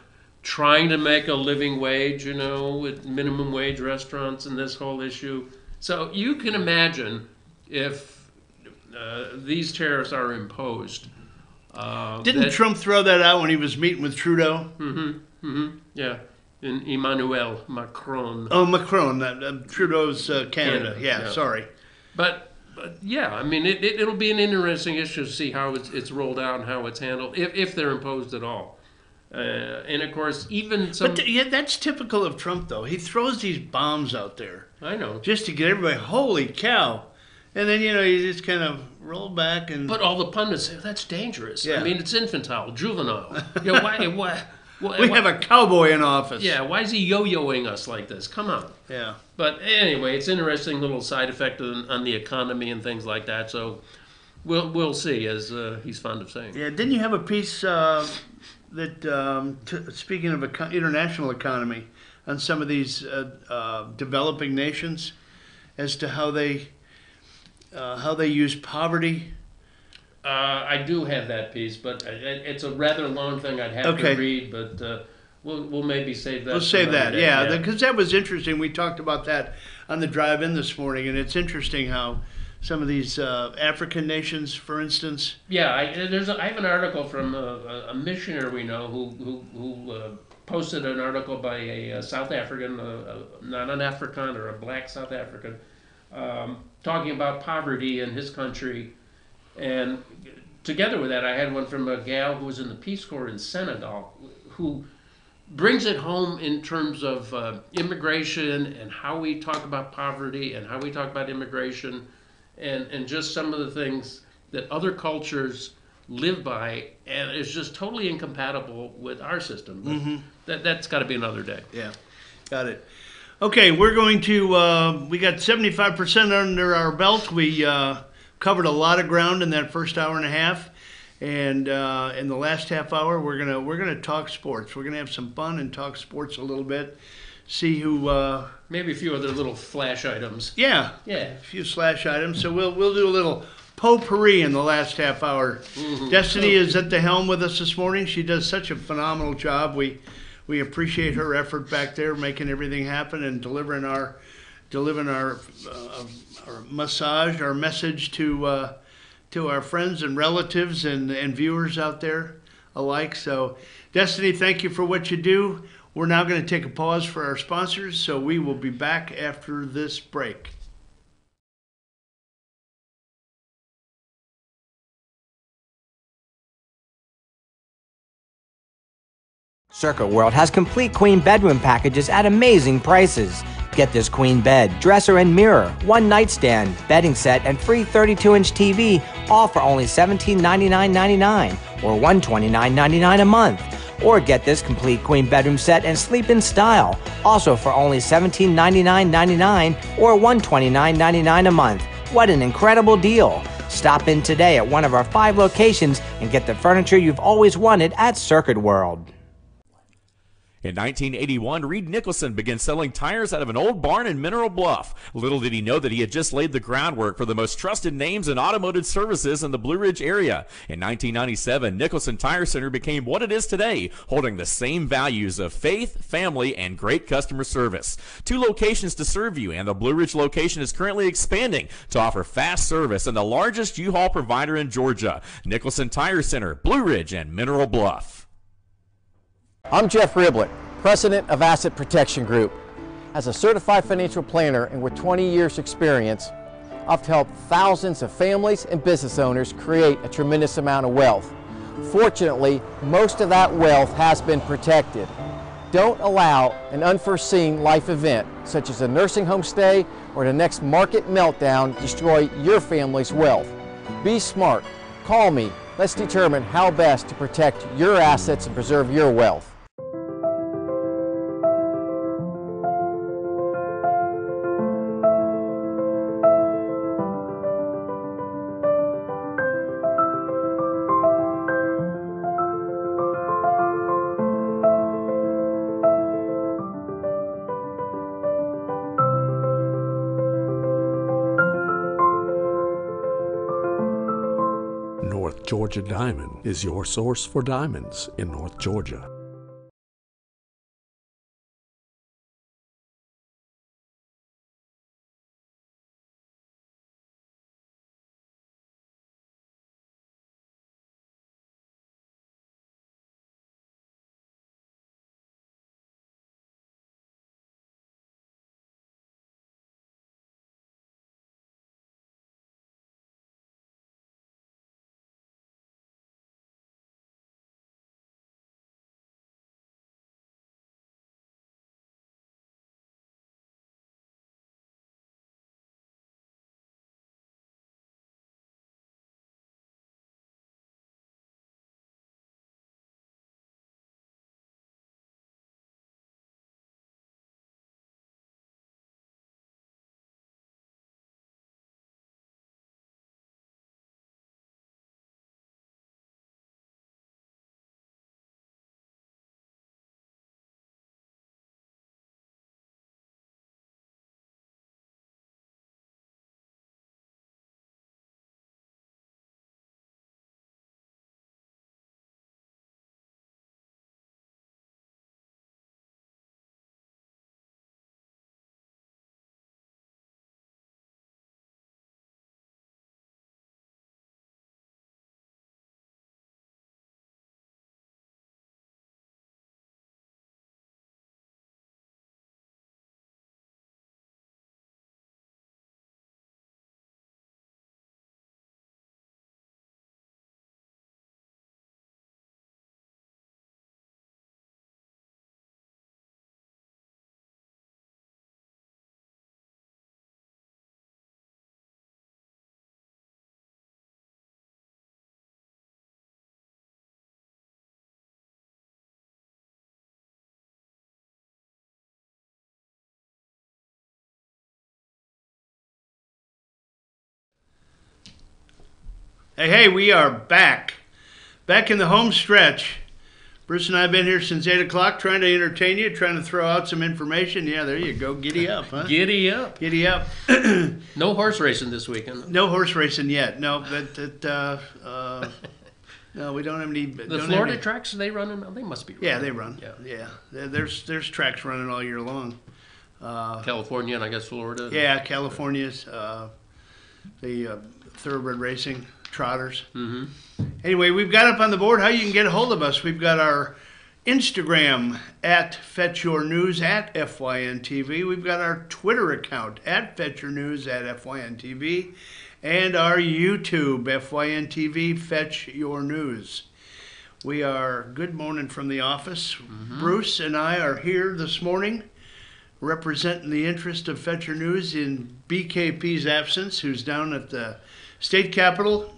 trying to make a living wage, with minimum wage restaurants and this whole issue. So you can imagine if these tariffs are imposed. Didn't Trump throw that out when he was meeting with Trudeau? Yeah, and Emmanuel Macron. Oh, Macron, Trudeau's Canada. Yeah, sorry. But yeah, I mean, it'll be an interesting issue to see how it's rolled out and how it's handled, if they're imposed at all. And of course, even some. But that's typical of Trump, though. He throws these bombs out there. I know. Just to get everybody, holy cow. And then, you just kind of roll back and... But all the pundits say, that's dangerous. Yeah. I mean, it's infantile, juvenile. Why? We have a cowboy in office. Yeah, why is he yo-yoing us like this? Come on. Yeah. But anyway, it's an interesting little side effect on the economy and things like that. So we'll see, as he's fond of saying. Yeah, didn't you have a piece speaking of international economy, on some of these developing nations, as to how they use poverty? I do have that piece, but it's a rather long thing I'd have to read, but we'll maybe save that. We'll save that, yeah, because that was interesting. We talked about that on the drive-in this morning, and it's interesting how some of these African nations, for instance. Yeah, I have an article from a missionary we know who posted an article by a South African, not an African or a black South African, talking about poverty in his country. And together with that, I had one from a gal who was in the Peace Corps in Senegal, who brings it home in terms of immigration and how we talk about poverty and how we talk about immigration and just some of the things that other cultures live by, and it's just totally incompatible with our system. But that's got to be another day. Yeah, got it. Okay, we're going to, we got 75% under our belt. We covered a lot of ground in that first hour and a half, and in the last half hour we're gonna talk sports. We're gonna have some fun and talk sports a little bit. See who maybe a few other little flash items. Yeah, a few slash items. So we'll do a little potpourri in the last half hour. Destiny is at the helm with us this morning. She does such a phenomenal job. We appreciate her effort back there, making everything happen and delivering our massage, our message to our friends and relatives and viewers out there alike. So, Destiny, thank you for what you do. We're now going to take a pause for our sponsors, so we will be back after this break. Circuit World has complete queen bedroom packages at amazing prices. Get this queen bed, dresser and mirror, one nightstand, bedding set, and free 32-inch TV, all for only $1799.99 or $129.99 a month. Or get this complete queen bedroom set and sleep in style, also for only $1799.99 or $129.99 a month. What an incredible deal! Stop in today at one of our 5 locations and get the furniture you've always wanted at Circuit World. In 1981, Reed Nicholson began selling tires out of an old barn in Mineral Bluff. Little did he know that he had just laid the groundwork for the most trusted names in automotive services in the Blue Ridge area. In 1997, Nicholson Tire Center became what it is today, holding the same values of faith, family, and great customer service. 2 locations to serve you, and the Blue Ridge location is currently expanding to offer fast service and the largest U-Haul provider in Georgia. Nicholson Tire Center, Blue Ridge, and Mineral Bluff. I'm Jeff Riblett, President of Asset Protection Group. As a certified financial planner and with 20 years experience, I've helped thousands of families and business owners create a tremendous amount of wealth. Fortunately, most of that wealth has been protected. Don't allow an unforeseen life event, such as a nursing home stay or the next market meltdown, destroy your family's wealth. Be smart. Call me. Let's determine how best to protect your assets and preserve your wealth. North Georgia Diamond is your source for diamonds in North Georgia. Hey, we are back. Back in the home stretch. Bruce and I have been here since 8 o'clock trying to entertain you, trying to throw out some information. Yeah, there you go. Giddy up, huh? Giddy up. Giddy up. No horse racing this weekend. No horse racing yet. No, no, we don't have any. The Florida tracks, they running? They must be running. Yeah, they run. Yeah. There's tracks running all year long. California and I guess Florida. Yeah, California's the thoroughbred racing trotters. Mm-hmm. Anyway, we've got up on the board how you can get a hold of us. We've got our Instagram at Fetch Your News at FYNTV. We've got our Twitter account at Fetch Your News at FYNTV. And our YouTube, FYNTV, Fetch Your News. We are good morning from the office. Mm-hmm. Bruce and I are here this morning representing the interest of Fetch Your News in BKP's absence, who's down at the state capitol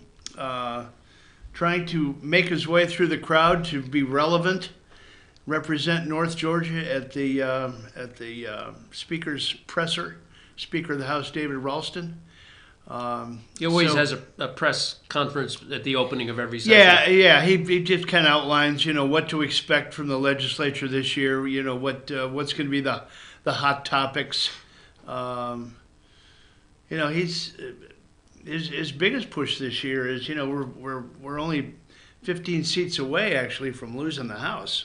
trying to make his way through the crowd to be relevant, represent North Georgia at the Speaker's presser, Speaker of the House David Ralston. He always has a press conference at the opening of every session. Yeah. He just kind of outlines, what to expect from the legislature this year. What's going to be the hot topics. His biggest push this year is, we're only 15 seats away actually from losing the House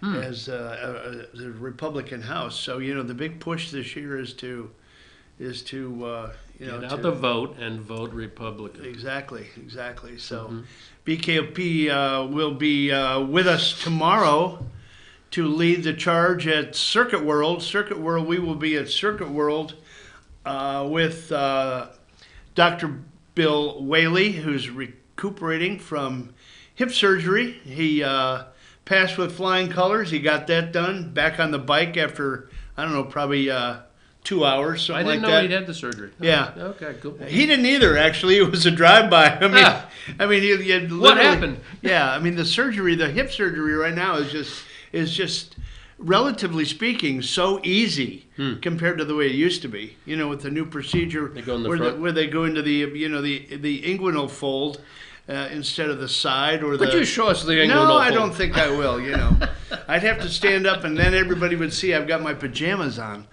as the Republican House. So the big push this year is to get out the vote and vote Republican. Exactly. So BKP will be with us tomorrow to lead the charge at Circuit World. We will be at Circuit World with Dr. Bill Whaley, who's recuperating from hip surgery. He passed with flying colors. He got that done. Back on the bike after, probably 2 hours, something like that. I didn't know he'd had the surgery. Yeah. Oh, okay, cool. He didn't either, actually. It was a drive-by. He had what happened? Yeah, the surgery, the hip surgery right now is just relatively speaking, so easy compared to the way it used to be. With the new procedure where they go into the the inguinal fold instead of the side or Would you show us the inguinal fold? No, I don't think I will. I'd have to stand up, and then everybody would see I've got my pajamas on.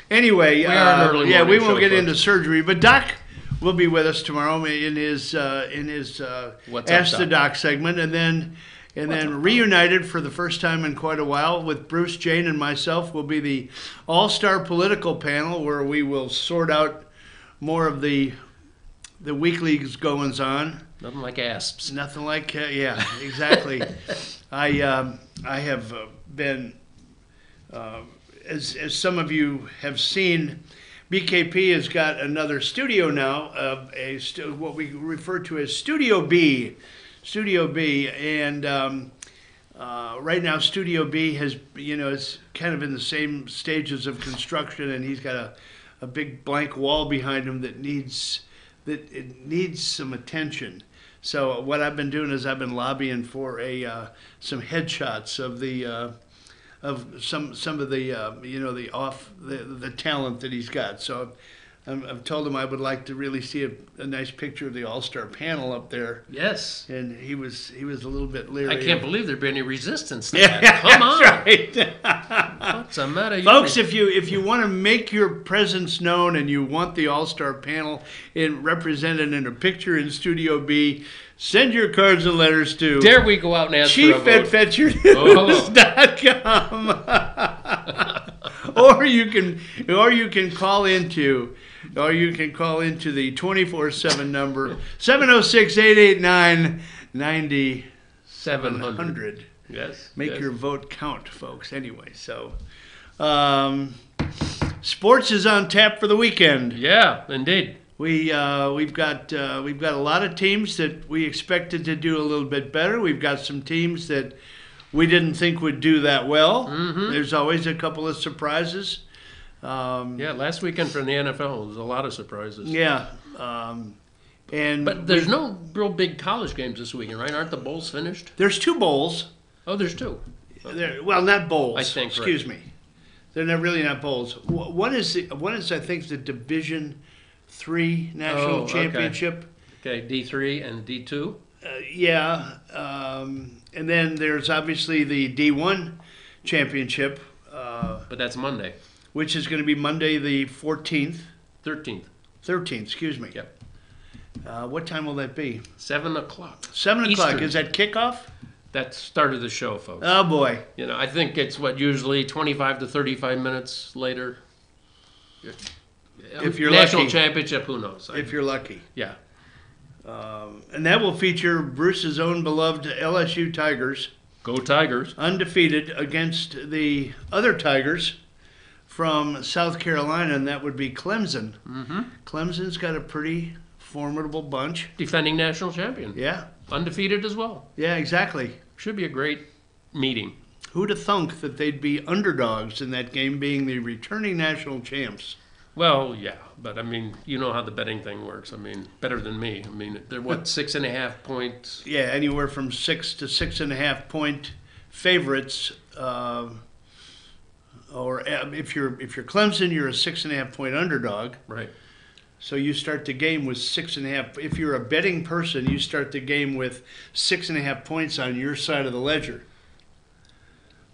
Anyway, we won't get into surgery, but Doc will be with us tomorrow in his Ask the Doc segment, and then reunited for the first time in quite a while with Bruce, Jane, and myself will be the all-star political panel where we will sort out more of the weekly goings-on. Nothing like asps. Nothing like, exactly. I have been, as some of you have seen, BKP has got another studio now, what we refer to as Studio B. And right now Studio B has, is kind of in the same stages of construction, and he's got a big blank wall behind him that needs some attention. So what I've been doing is I've been lobbying for some headshots of some of the talent that he's got. So I've told him I would like to really see a nice picture of the all-star panel up there. Yes. And he was a little bit leery. I can't believe there'd be any resistance to that. Come on. Right. What's the matter? Folks, if you want to make your presence known and you want the all-star panel represented in a picture in Studio B, send your cards and letters to Dare we go out and ask for a vote? chief@fetchyournews.com. Or you can call into the 24/7 number 706-889-9700. Yes. Make your vote count, folks. Anyway, so sports is on tap for the weekend. Yeah, indeed. We've got a lot of teams that we expected to do a little bit better. We've got some teams that we didn't think would do that well. Mm-hmm. There's always a couple of surprises. Last weekend for the NFL, there's a lot of surprises. Yeah. But there's no real big college games this weekend, right? Aren't the bowls finished? There's 2 bowls. Oh, there's 2. Well, not bowls. I think. Excuse me. They're really not bowls. One is I think the Division 3 national okay. championship. Okay, D3 and D2. Yeah, and then there's obviously the D1 championship, But that's Monday, which is going to be Monday the 14th. 13th. 13th, excuse me. Yep. What time will that be? 7 o'clock. 7 o'clock. Eastern. Is that kickoff? That's start of the show, folks. Oh, boy. You know, I think it's usually 25 to 35 minutes later. If you're National lucky. championship, who knows? If you're lucky. Yeah. And that will feature Bruce's own beloved LSU Tigers, Go Tigers. undefeated against the other Tigers from South Carolina, and that would be Clemson. Mm-hmm. Clemson's got a pretty formidable bunch. Defending national champion. Yeah, Undefeated as well. yeah, exactly. Should be a great meeting. Who'd have thunk that they'd be underdogs in that game, being the returning national champs? Well, yeah, but I mean, you know how the betting thing works. I mean, better than me. I mean, they're what, 6.5 points? Yeah, anywhere from 6 to 6.5 point favorites. Or if you're Clemson, you're a 6.5 point underdog. Right. So you start the game with 6.5. If you're a betting person, you start the game with 6.5 points on your side of the ledger.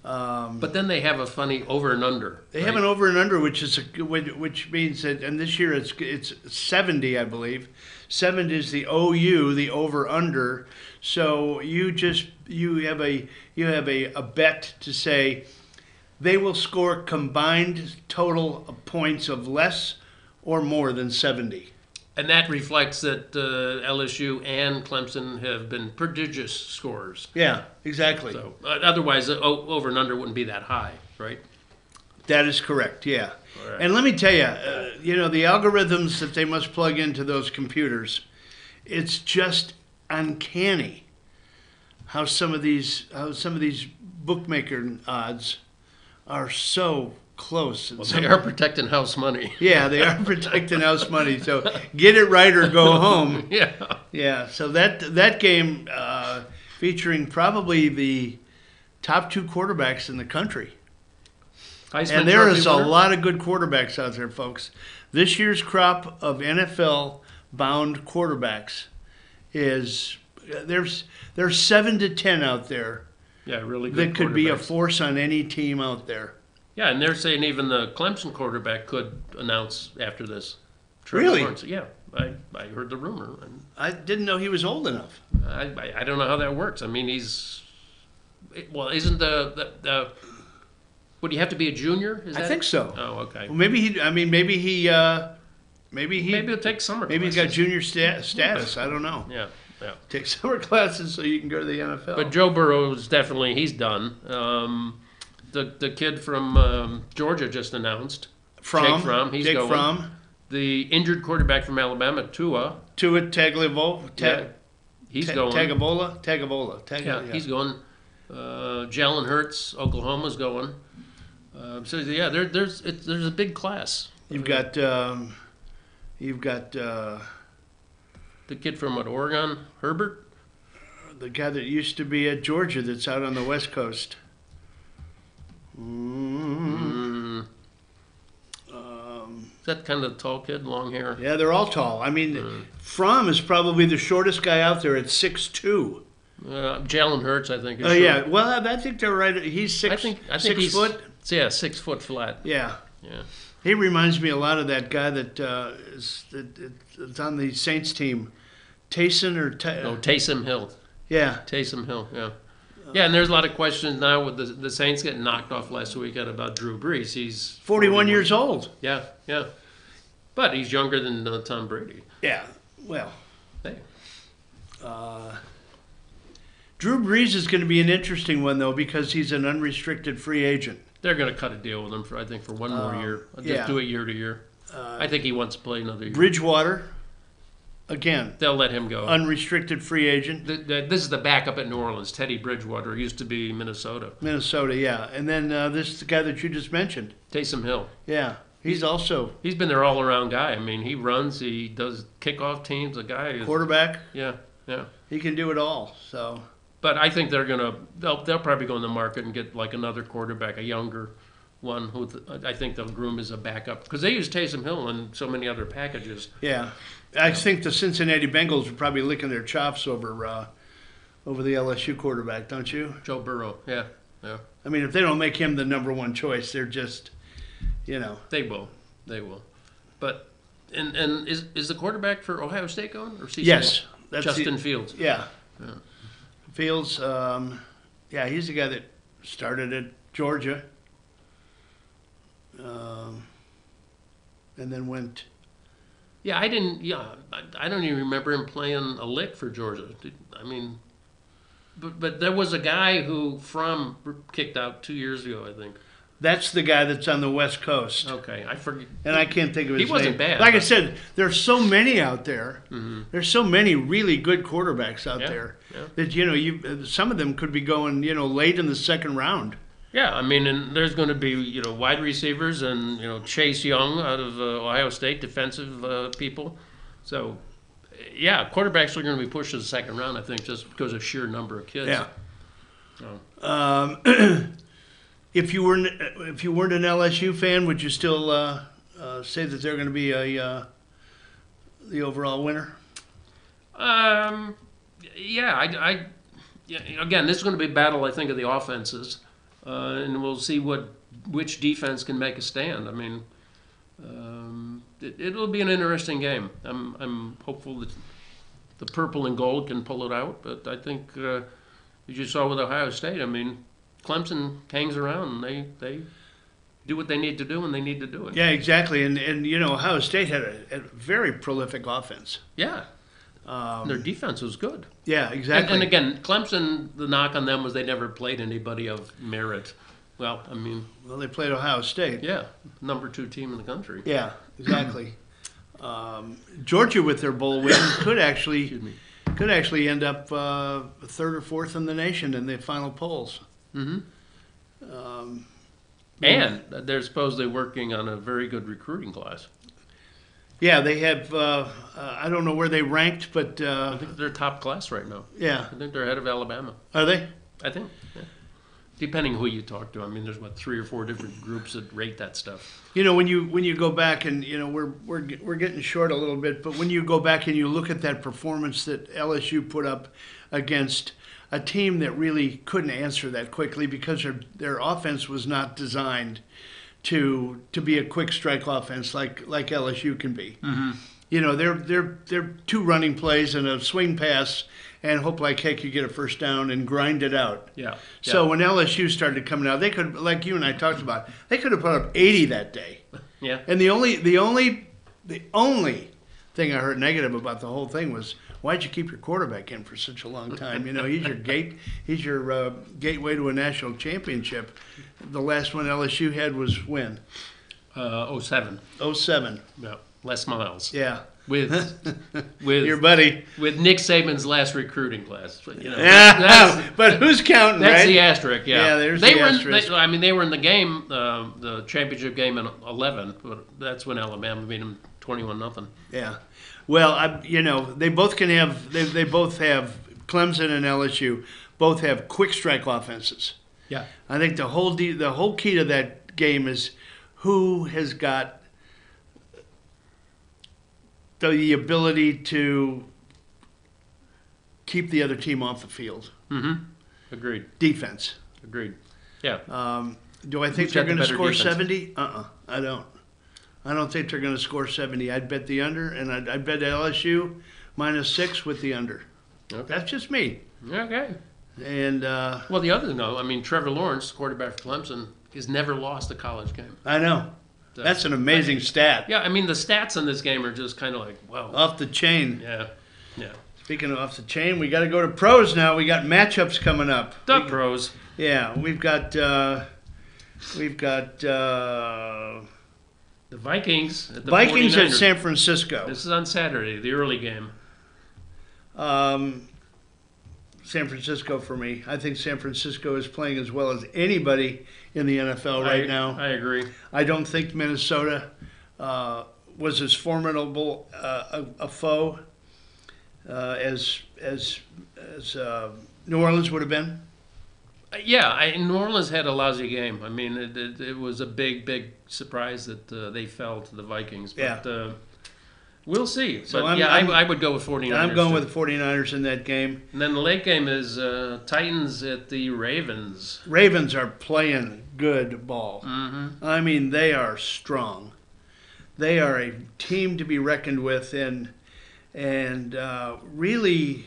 But then they have a funny over and under. They have an over and under, which means that, and this year it's 70, I believe. 70 is the OU, the over under. So you have a bet to say they will score combined total of points of less or more than 70. And that reflects that LSU and Clemson have been prodigious scorers. Yeah, exactly. So otherwise, over and under wouldn't be that high, right? That is correct, yeah. All right. And let me tell you, the algorithms that they must plug into those computers, it's just uncanny how some of these bookmaker odds are so close. Well, they are protecting house money. Yeah, they are protecting house money. So get it right or go home. Yeah. Yeah. So that game featuring probably the top 2 quarterbacks in the country. Heisman And there Trophy is a winner? lot of good quarterbacks out there, folks. This year's crop of NFL-bound quarterbacks there's 7 to 10 out there Yeah, really good. that could be a quarterbacks. force on any team out there. Yeah, and they're saying even the Clemson quarterback could announce after this. Really? Lawrence. Yeah, I heard the rumor. And I didn't know he was old enough. I don't know how that works. I mean, isn't the would he have to be a junior? Is I that think it? so. Oh, okay. Well, maybe Maybe he'll take summer maybe he's classes. got junior status. I don't know. Yeah, yeah. Take summer classes so you can go to the NFL. But Joe Burrow's he's done. The kid from Georgia just announced. Jake Fromm, he's Jake going. Fromm. The injured quarterback from Alabama, Tua. Tua Tagovailoa. He's going. Tagovailoa. Yeah, he's going. Jalen Hurts, Oklahoma's going. So yeah, there's a big class. You've got the kid from Oregon, Herbert. The guy that used to be at Georgia that's out on the West Coast. Is that kind of tall kid, long hair? Yeah, they're all tall. I mean, Fromm is probably the shortest guy out there at 6'2". Jalen Hurts, I think. Oh yeah, well I think they're right. He's I think 6 he's, foot. Yeah, 6 foot flat. Yeah. Yeah. He reminds me a lot of that guy that is on the Saints team, Taysom Hill. Yeah. Taysom Hill. Yeah. Yeah, and there's a lot of questions now with the Saints getting knocked off last weekend about Drew Brees. He's 41 years old. Yeah, yeah. But he's younger than Tom Brady. Yeah. Well. Hey. Drew Brees is going to be an interesting one though because he's an unrestricted free agent. They're going to cut a deal with him for one more year. Just do it year to year. I think he wants to play another year. Bridgewater, again, they'll let him go. Unrestricted free agent. This is the backup at New Orleans. Teddy Bridgewater used to be Minnesota. Minnesota, yeah. And then this is the guy that you just mentioned. Taysom Hill. Yeah, he's been their all-around guy. I mean, he runs, he does kickoff teams. The guy is quarterback. Yeah, yeah. He can do it all. So. But I think they'll probably go in the market and get like another quarterback, a younger one who I think they'll groom as a backup because they use Taysom Hill in so many other packages. Yeah, I think the Cincinnati Bengals are probably licking their chops over the LSU quarterback, don't you? Joe Burrow, yeah. I mean, if they don't make him the number one choice, they're just, They will. But and is the quarterback for Ohio State going or yes, that's Justin Fields? Yeah. Fields. He's the guy that started at Georgia, and then went. Yeah, I didn't. Yeah, I don't even remember him playing a lick for Georgia. But there was a guy who kicked out 2 years ago, I think. That's the guy that's on the West Coast. Okay, I forget. And I can't think of his name. He wasn't bad. Like I said, there's so many out there. Mm-hmm. There's so many really good quarterbacks out there yeah. that some of them could be going late in the second round. Yeah, I mean, and there's going to be wide receivers and Chase Young out of Ohio State, defensive people. So, yeah, quarterbacks are going to be pushed to the second round, I think, just because of sheer number of kids. Yeah. So. If you weren't an LSU fan, would you still say that they're going to be the overall winner? Yeah, again, this is going to be a battle, I think, of the offenses, and we'll see which defense can make a stand. I mean, it'll be an interesting game. I'm hopeful that the purple and gold can pull it out, but I think you just saw with Ohio State. I mean, Clemson hangs around and they do what they need to do when they need to do it. Yeah, exactly. And Ohio State had a very prolific offense. Yeah. Their defense was good. Yeah, exactly. And again, Clemson, the knock on them was they never played anybody of merit. Well, I mean... Well, they played Ohio State. Yeah, number 2 team in the country. Yeah, exactly. Georgia, with their bowl win, could actually end up third or fourth in the nation in the final polls. Mm-hmm. And they're supposedly working on a very good recruiting class. Yeah, they have. I don't know where they ranked, but I think they're top class right now. Yeah, I think they're ahead of Alabama. Are they? I think. Yeah. Depending who you talk to. I mean, there's 3 or 4 different groups that rate that stuff. When you go back and we're getting short a little bit, but when you go back and you look at that performance that LSU put up against a team that really couldn't answer that quickly because their offense was not designed to be a quick strike offense like LSU can be. Mm-hmm. They're 2 running plays and a swing pass and hope like heck you get a first down and grind it out. Yeah. So when LSU started coming out, they could, like you and I talked about, they could have put up 80 that day. Yeah. And the only thing I heard negative about the whole thing was, why'd you keep your quarterback in for such a long time? He's your gateway to a national championship. The last one LSU had was when? 07. 07. Yeah. Les Miles. Yeah. With your buddy. With Nick Saban's last recruiting class. But who's counting, that's right? the asterisk, yeah. Yeah, there's the asterisk. They were in the game, the championship game in 11, but that's when Alabama beat them 21-0. Yeah. Well, they both can have. They both have Clemson and LSU. Both have quick strike offenses. Yeah. I think the whole key to that game is who has got the ability to keep the other team off the field. Mm-hmm. Agreed. Defense. Agreed. Yeah. Do I think they're going to score 70? I don't. I don't think they're going to score 70. I'd bet the under, and I'd bet LSU -6 with the under. Okay. That's just me. Okay. And well, the other thing, though, I mean, Trevor Lawrence, quarterback for Clemson, has never lost a college game. I know. That's an amazing stat. Yeah, I mean, the stats in this game are just kind of like, wow. Off the chain. Yeah. Speaking of off the chain, we got to go to pros now. We got matchups coming up. Pros. Yeah, we've got the Vikings at the Vikings 49ers. at San Francisco. This is on Saturday, the early game. San Francisco for me. I think San Francisco is playing as well as anybody in the NFL right now. I agree. I don't think Minnesota was as formidable a foe as New Orleans would have been. Yeah, New Orleans had a lousy game. I mean, it was a big surprise that they fell to the Vikings. But we'll see. So But I would go with 49ers. I'm going with the 49ers in that game. And then the late game is Titans at the Ravens. Ravens are playing good ball. Mm-hmm. I mean, they are strong. They are a team to be reckoned with, and really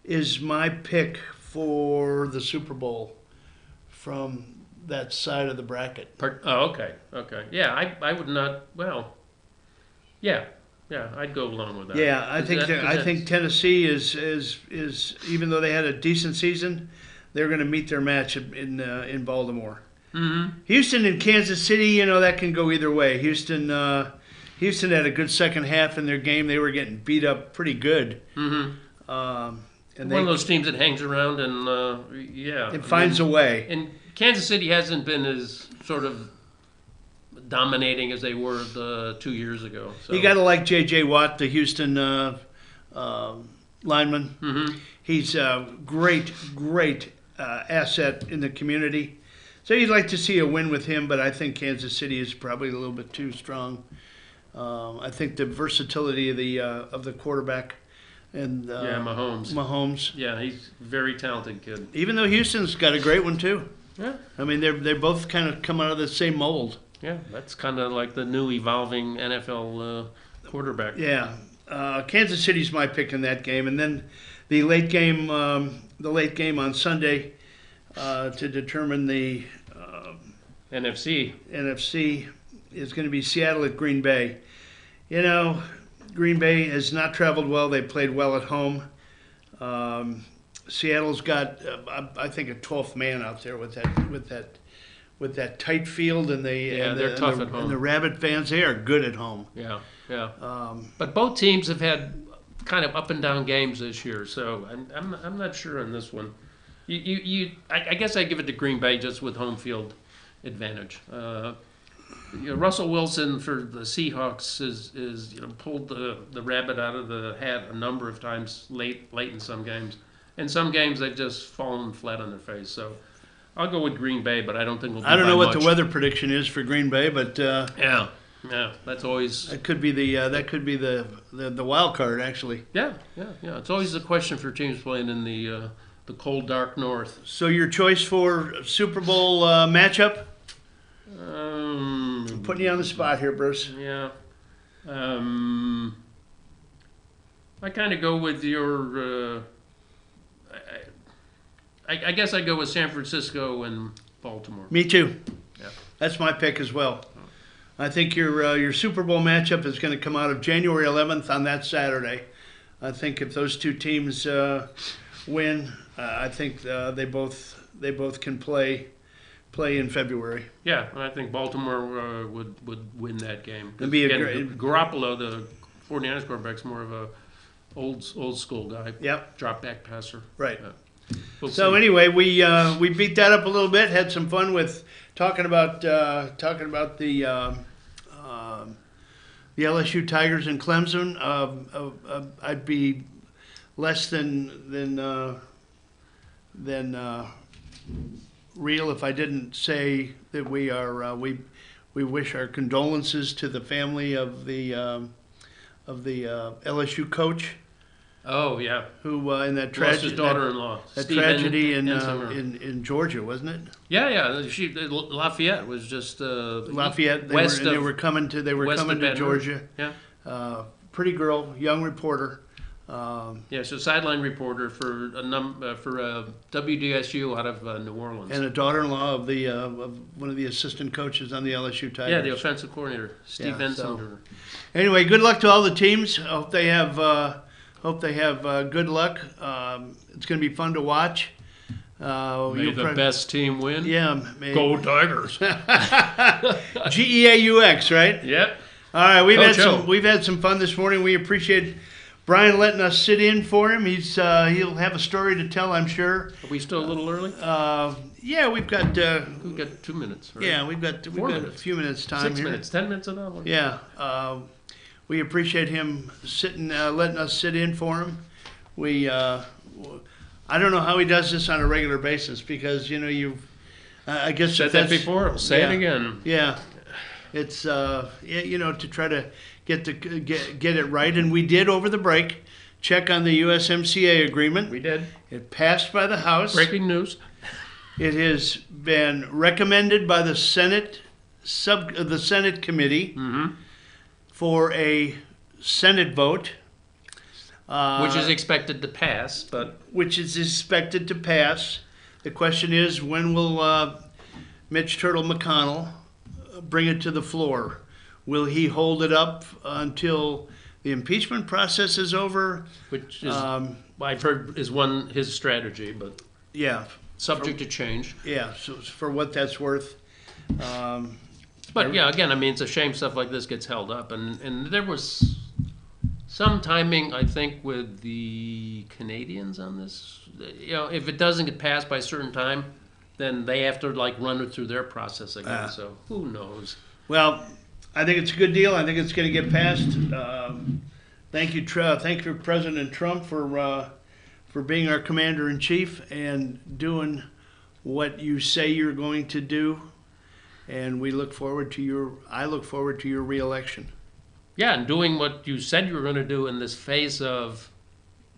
is my pick for the Super Bowl from that side of the bracket. Okay. Yeah, I would not. Well, yeah, I'd go along with that. Yeah, I think Tennessee is even though they had a decent season, they're going to meet their match in Baltimore. Mm-hmm. Houston and Kansas City, that can go either way. Houston had a good second half in their game. They were getting beat up pretty good. Mm-hmm. And one of those teams that hangs around and it finds a way. And Kansas City hasn't been as sort of dominating as they were 2 years ago. So. You got to like J.J. Watt, the Houston lineman. Mm-hmm. He's a great asset in the community. So you'd like to see a win with him, but I think Kansas City is probably a little bit too strong. I think the versatility of the quarterback. And Mahomes. Yeah, he's a very talented kid. Even though Houston's got a great one too. Yeah. I mean, they're both kind of come out of the same mold. Yeah, that's kind of like the new evolving NFL quarterback. Yeah, Kansas City's my pick in that game, and then the late game on Sunday to determine the NFC is going to be Seattle at Green Bay. Green Bay has not traveled well. They played well at home. Seattle's got, I think, a 12th man out there with that tight field, and they're tough at home. And the Rabbit fans, they are good at home. Yeah. But both teams have had kind of up and down games this year, so I'm not sure on this one. I guess I give it to Green Bay just with home field advantage. Russell Wilson for the Seahawks is pulled the rabbit out of the hat a number of times late in some games. In some games they've just fallen flat on their face. So I'll go with Green Bay, but I don't think we'll. I don't know what the weather prediction is for Green Bay, but yeah, that's always that could be the wild card actually. Yeah. It's always a question for teams playing in the cold, dark north. So your choice for Super Bowl matchup? I'm putting you on the spot here, Bruce. Yeah. I kind of go with your. I guess I go with San Francisco and Baltimore. Me too. Yeah. That's my pick as well. I think your Super Bowl matchup is going to come out of January 11th on that Saturday. I think if those two teams win, I think they both can play in February. Yeah, I think Baltimore would win that game. It'd be Garoppolo, the 49ers quarterback's more of a old school guy. Yep. Drop back passer. Right. We'll so see. anyway, we beat that up a little bit. Had some fun with talking about the LSU Tigers and Clemson. I'd be less than real if I didn't say that we are we wish our condolences to the family of the LSU coach. Oh yeah, who in that tragedy, his daughter-in-law, that tragedy in Georgia, wasn't it? Yeah. Lafayette was just Lafayette. They were coming to Georgia. Yeah, pretty girl, young reporter. So sideline reporter for WDSU out of New Orleans, and a daughter-in-law of one of the assistant coaches on the LSU Tigers. Yeah, the offensive coordinator, Steve Ensinger. So, anyway, good luck to all the teams. I hope they have good luck. It's going to be fun to watch. May the best team win. Yeah, go Tigers. GEAUX, right? Yep. All right, we've had some fun this morning. We appreciate Brian letting us sit in for him. He'll have a story to tell, I'm sure. Are we still a little early? Yeah, we've got 2 minutes. Right? Yeah, we've got a few minutes time 6 here. 6 minutes, 10 minutes of that one. Yeah, we appreciate him letting us sit in for him. I don't know how he does this on a regular basis because, you know, you've, I guess Said that before. I'll say it again. Yeah. It's, you know, to try to get it right. And we did over the break check on the USMCA agreement. We did. It passed by the House. Breaking news. It has been recommended by the Senate committee for a Senate vote. Which is expected to pass, but... Which is expected to pass. The question is, when will Mitch Turtle McConnell bring it to the floor? Will he hold it up until the impeachment process is over? Which is, I've heard, is his strategy, but yeah, subject to change. Yeah, so for what that's worth. But yeah, again, I mean, it's a shame stuff like this gets held up, and there was some timing, I think, with the Canadians on this. You know, if it doesn't get passed by a certain time, then they have to like run it through their process again. So who knows? Well, I think it's a good deal. I think it's going to get passed. Thank you, President Trump, for being our commander in chief and doing what you say you're going to do. And I look forward to your reelection. Yeah, and doing what you said you were going to do in this phase of,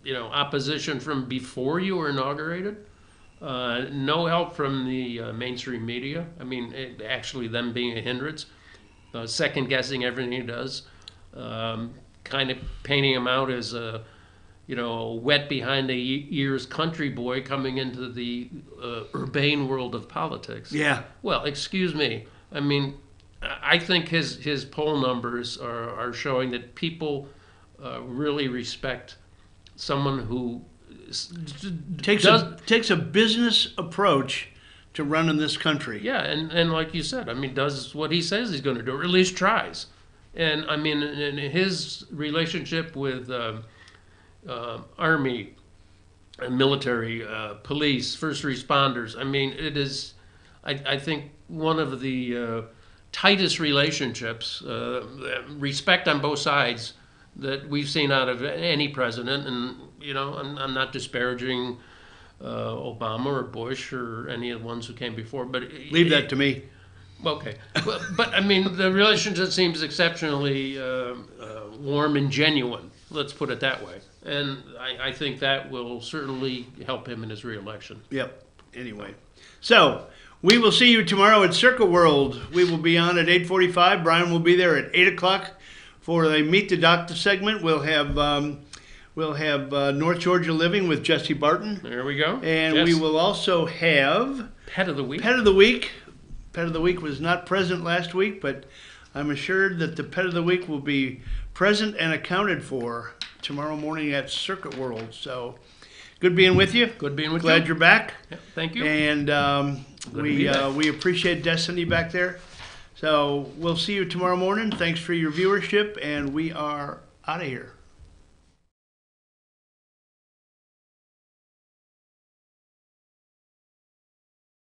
you know, opposition from before you were inaugurated. No help from the mainstream media. I mean, actually them being a hindrance, second guessing everything he does, kind of painting him out as a, you know, wet behind the ears country boy coming into the urbane world of politics. Yeah. Well, excuse me. I mean, I think his poll numbers are showing that people really respect someone who takes a business approach to running this country. Yeah, and like you said, I mean, does what he says he's going to do, or at least tries. And I mean, in his relationship with Army, military, police, first responders, I mean, it is, I think, one of the tightest relationships, respect on both sides, that we've seen out of any president. And, you know, I'm not disparaging Obama or Bush or any of the ones who came before, but leave that to me. Okay, but I mean, the relationship seems exceptionally warm and genuine. Let's put it that way, and I think that will certainly help him in his reelection. Yep. Anyway, so we will see you tomorrow at Circuit World. We will be on at 8:45. Brian will be there at 8 o'clock for the Meet the Doctor segment. We'll have North Georgia Living with Jesse Barton. There we go. And we will also have Pet of the Week. Pet of the Week. Pet of the Week was not present last week, but I'm assured that the Pet of the Week will be present and accounted for tomorrow morning at Circuit World. So good being with you. Good being with you. Glad you're back. Yeah, thank you. And we appreciate Destiny back there. So we'll see you tomorrow morning. Thanks for your viewership, and we are out of here.